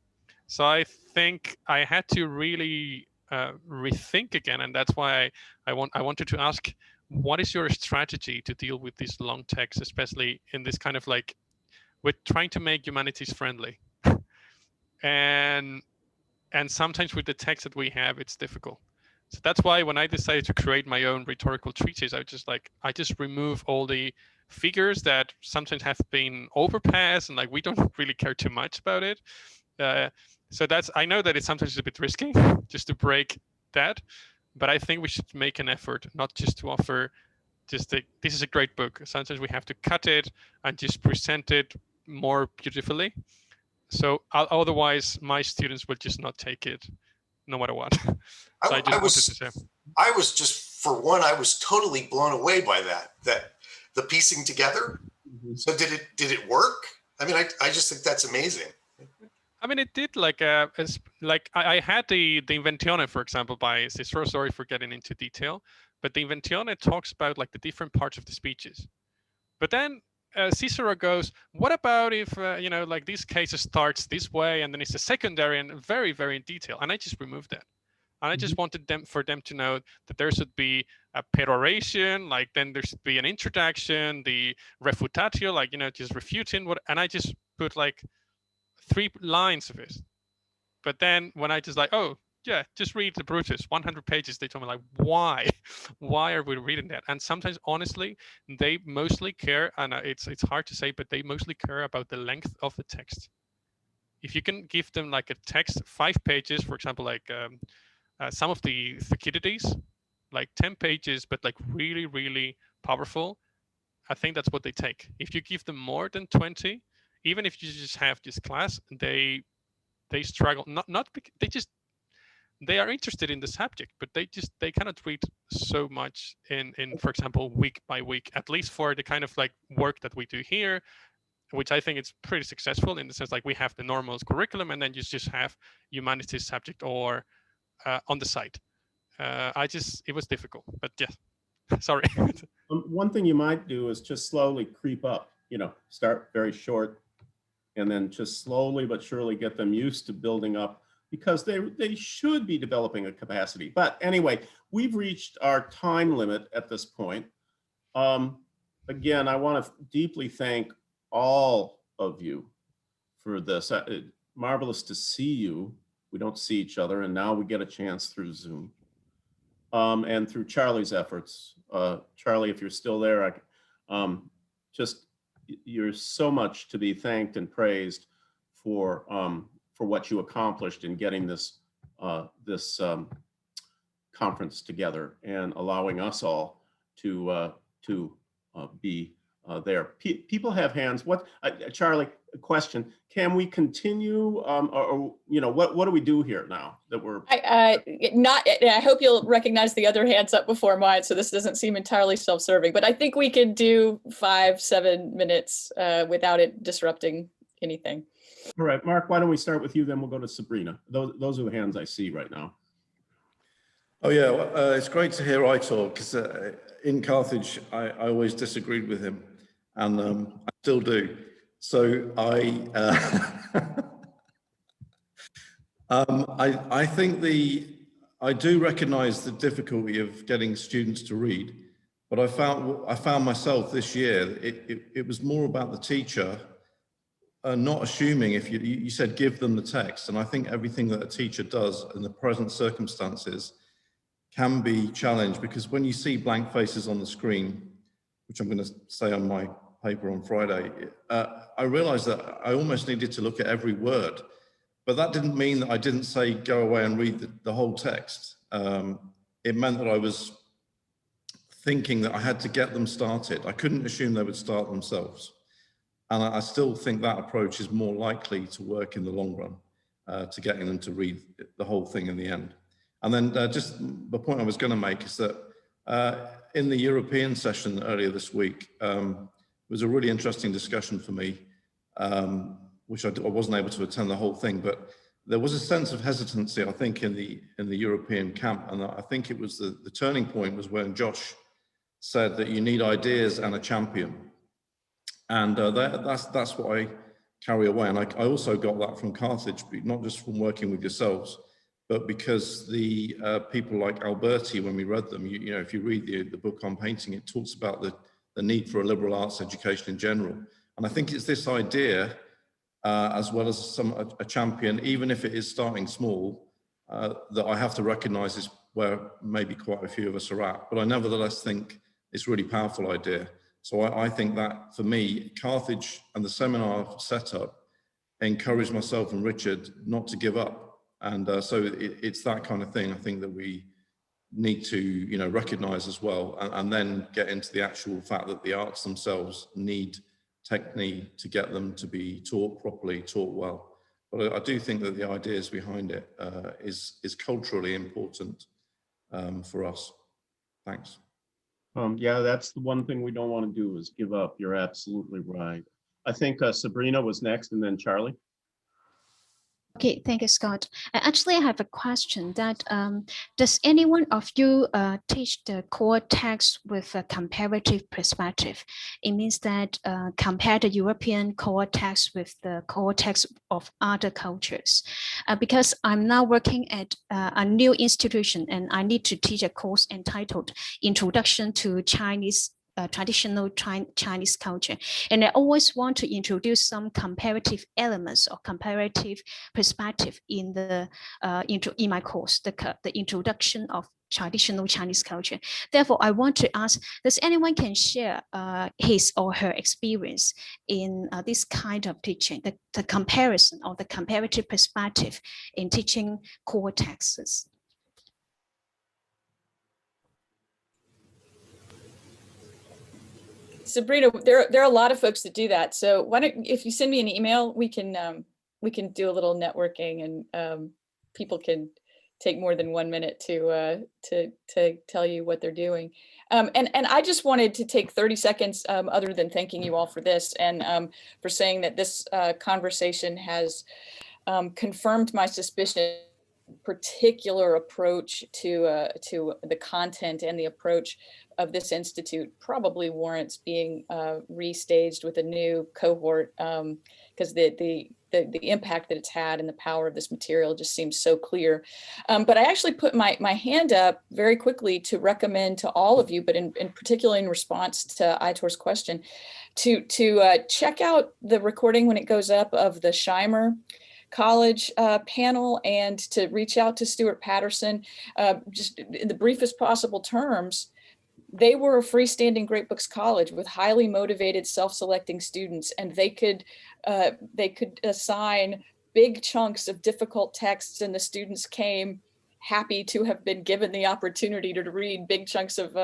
So I think I had to really rethink again, and that's why I wanted to ask, what is your strategy to deal with these long texts, especially in this kind of like, with trying to make humanities friendly, and sometimes with the text that we have, it's difficult. So that's why when I decided to create my own rhetorical treatise, I just remove all the figures that sometimes have been overpassed, and like we don't really care too much about it. So I know that it's sometimes a bit risky just to break that, but I think we should make an effort, not just to offer just this is a great book. Sometimes we have to cut it and just present it more beautifully. So otherwise my students will just not take it no matter what. So I wanted to say. I was just, for one, I was totally blown away by that the piecing together. So did it work? I mean, I just think that's amazing. I mean, it did like I had the Inventione, for example, by Cicero. Sorry for getting into detail, but the Inventione talks about like the different parts of the speeches. But then Cicero goes, what about if you know, like this case starts this way and then it's a secondary and very, very in detail, and I just removed that. And I just wanted for them to know that there should be a peroration, like then there should be an introduction, the refutatio, like, you know, just refuting what, and I just put like 3 lines of it. But then when I just like, oh yeah, just read the Brutus, 100 pages, they told me like, why? Why are we reading that? And sometimes, honestly, they mostly care, and it's hard to say, but they mostly care about the length of the text. If you can give them like a text, 5 pages, for example, like some of the Thucydides, like 10 pages, but like really, really powerful, I think that's what they take. If you give them more than 20, even if you just have this class, they struggle. They are interested in the subject, but they cannot read so much in for example, week by week, at least for the kind of like work that we do here, which I think it's pretty successful in the sense like we have the normal curriculum and then you just have humanities subject or on the side. It was difficult, but yeah, sorry. One thing you might do is just slowly creep up, you know, start very short and then just slowly but surely get them used to building up, because they should be developing a capacity. But anyway, we've reached our time limit at this point. Again, I want to deeply thank all of you for this. Marvelous to see you. We don't see each other, and now we get a chance through Zoom. And through Charlie's efforts. Charlie, if you're still there, you're so much to be thanked and praised for what you accomplished in getting this conference together and allowing us all to be there. People have hands. Charlie, a question: can we continue, or you know, what do we do here now that we're? I hope you'll recognize the other hands up before mine, so this doesn't seem entirely self-serving. But I think we could do 5-7 minutes without it disrupting anything. All right, Mark, why don't we start with you, then we'll go to Sabrina. Those are the hands I see right now. Oh yeah, well, it's great to hear Aitor, because in Carthage, I always disagreed with him, and I still do. So I think I do recognize the difficulty of getting students to read, but I found myself this year, it was more about the teacher not assuming. If you said give them the text, and I think everything that a teacher does in the present circumstances can be challenged, because when you see blank faces on the screen, which I'm going to say on my paper on Friday, I realized that I almost needed to look at every word, but that didn't mean that I didn't say go away and read the whole text. It meant that I was thinking that I had to get them started. I couldn't assume they would start themselves. And I still think that approach is more likely to work in the long run, to getting them to read the whole thing in the end. And then just the point I was going to make is that in the European session earlier this week, it was a really interesting discussion for me which I wasn't able to attend the whole thing, but there was a sense of hesitancy, I think, in the European camp. And I think it was the turning point was when Josh said that you need ideas and a champion. And that's what I carry away. And I also got that from Carthage, not just from working with yourselves, but because the people like Alberti, when we read them, you know, if you read the book on painting, it talks about the need for a liberal arts education in general. And I think it's this idea, as well as a champion, even if it is starting small, that I have to recognize is where maybe quite a few of us are at. But I nevertheless think it's a really powerful idea. So I think that for me, Carthage and the seminar setup encouraged myself and Richard not to give up. And so it's that kind of thing I think that we need to, you know, recognize as well, and then get into the actual fact that the arts themselves need technique to get them to be taught properly, taught well. But I do think that the ideas behind it is culturally important for us. Thanks. Yeah, that's the one thing we don't want to do is give up. You're absolutely right. I think Sabrina was next and then Charlie. Okay, thank you, Scott. Actually, I have a question that does anyone of you teach the core text with a comparative perspective? It means that compare the European core text with the core text of other cultures. Because I'm now working at a new institution and I need to teach a course entitled Introduction to Chinese traditional Chinese culture. And I always want to introduce some comparative elements or comparative perspective in the in my course, the introduction of traditional Chinese culture. Therefore, I want to ask, does anyone can share his or her experience in this kind of teaching, the comparison or the comparative perspective in teaching core texts? Sabrina, there are a lot of folks that do that. So why don't, if you send me an email, we can do a little networking, and people can take more than 1 minute to tell you what they're doing. And I just wanted to take 30 seconds, other than thanking you all for this and for saying that this conversation has confirmed my suspicion. Particular approach to the content and the approach of this institute probably warrants being restaged with a new cohort, because the impact that it's had and the power of this material just seems so clear. But I actually put my hand up very quickly to recommend to all of you, but in particular in response to Aitor's question, to check out the recording when it goes up of the Scheimer College panel, and to reach out to Stuart Patterson, just in the briefest possible terms. They were a freestanding Great Books College with highly motivated, self-selecting students, and they could assign big chunks of difficult texts, and the students came happy to have been given the opportunity to read big chunks of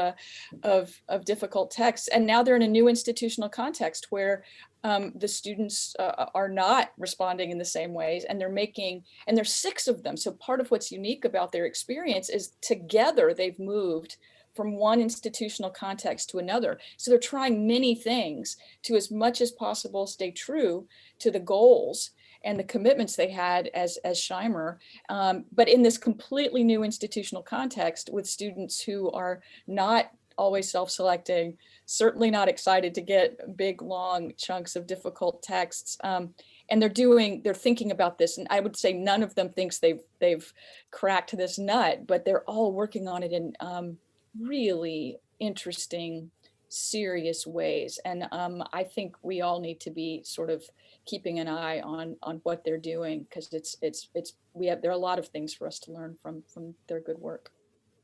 difficult texts. And now they're in a new institutional context where the students are not responding in the same ways, and there's 6 of them. So part of what's unique about their experience is together they've moved from one institutional context to another. So they're trying many things to, as much as possible, stay true to the goals and the commitments they had as Scheimer, but in this completely new institutional context with students who are not always self-selecting, certainly not excited to get big, long chunks of difficult texts. And they're thinking about this. And I would say none of them thinks they've cracked this nut, but they're all working on it in really interesting, serious ways. And I think we all need to be sort of keeping an eye on what they're doing, because there are a lot of things for us to learn from their good work.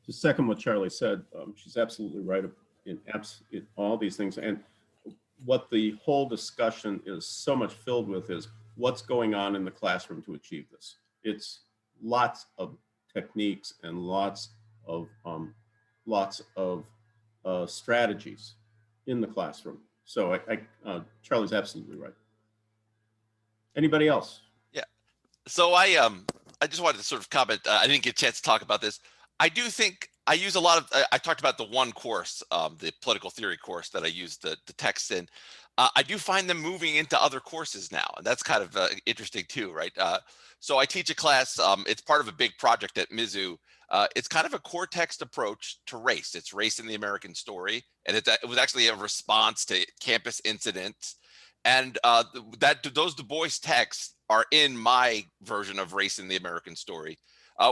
To second what Charlie said, she's absolutely right in all these things. And what the whole discussion is so much filled with is what's going on in the classroom to achieve this. It's lots of techniques and lots of strategies in the classroom. So Charlie's absolutely right. Anybody else? Yeah. So I just wanted to sort of comment. I didn't get a chance to talk about this. I do think I use a lot of, I talked about the one course, the political theory course that I used the text in. I do find them moving into other courses now, and that's kind of interesting too, right? So I teach a class, it's part of a big project at Mizzou. It's kind of a core text approach to race. It's race in the American story, and it was actually a response to campus incidents. And those Du Bois texts are in my version of race in the American story,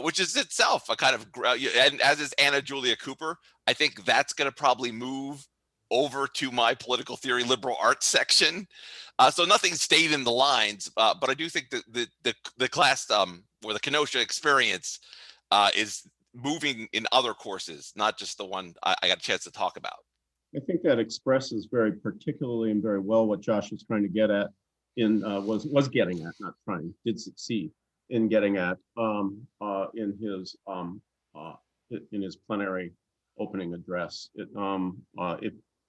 which is itself a kind of, and as is Anna Julia Cooper, I think that's going to probably move over to my political theory liberal arts section. So nothing stayed in the lines, but I do think that the class or the Kenosha experience is moving in other courses, not just the one I got a chance to talk about. I think that expresses very particularly and very well what Josh was trying to get at was getting at, not trying, did succeed in getting at in his plenary opening address.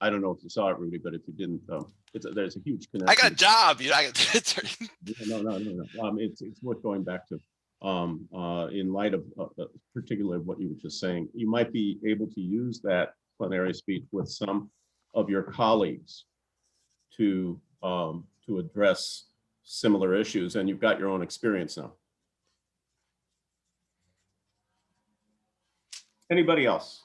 I don't know if you saw it, Rudy, but if you didn't, there's a huge connection. I got a job. No. It's worth going back to. In light of particularly what you were just saying, you might be able to use that plenary speech with some of your colleagues to address similar issues, and you've got your own experience now. Anybody else?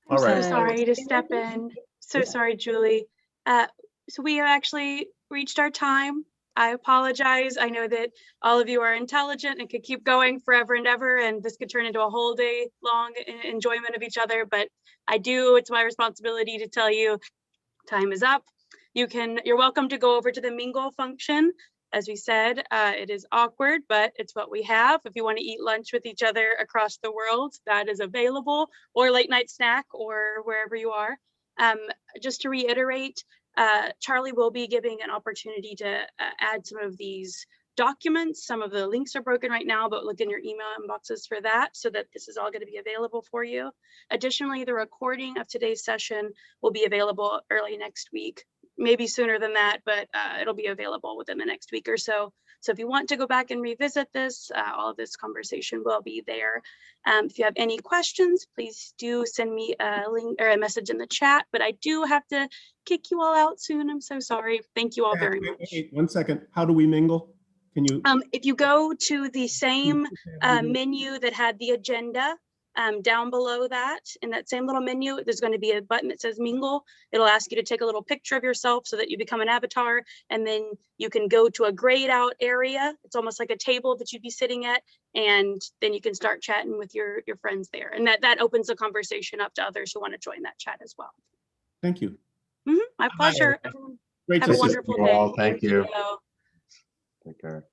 I'm All right. so sorry to step in. So sorry, Julie. So we have actually reached our time. I apologize. I know that all of you are intelligent and could keep going forever and ever, and this could turn into a whole day long enjoyment of each other, but it's my responsibility to tell you time is up. You're welcome to go over to the mingle function. As we said, it is awkward, but it's what we have. If you want to eat lunch with each other across the world, that is available, or late night snack, or wherever you are. Just to reiterate, Charlie will be giving an opportunity to add some of these documents. Some of the links are broken right now, but look in your email inboxes for that so that this is all going to be available for you. Additionally, the recording of today's session will be available early next week, maybe sooner than that, but it'll be available within the next week or so. So if you want to go back and revisit this, all of this conversation will be there. If you have any questions, please do send me a link or a message in the chat, but I do have to kick you all out soon. I'm so sorry. Thank you all very much. Wait, 1 second. How do we mingle? Can you? If you go to the same menu that had the agenda, down below that, in that same little menu, there's going to be a button that says mingle. It'll ask you to take a little picture of yourself so that you become an avatar, and then you can go to a grayed out area. It's almost like a table that you'd be sitting at, and then you can start chatting with your friends there, and that opens the conversation up to others who want to join that chat as well. Thank you. My pleasure. Great have a wonderful day. Thank you. Take care.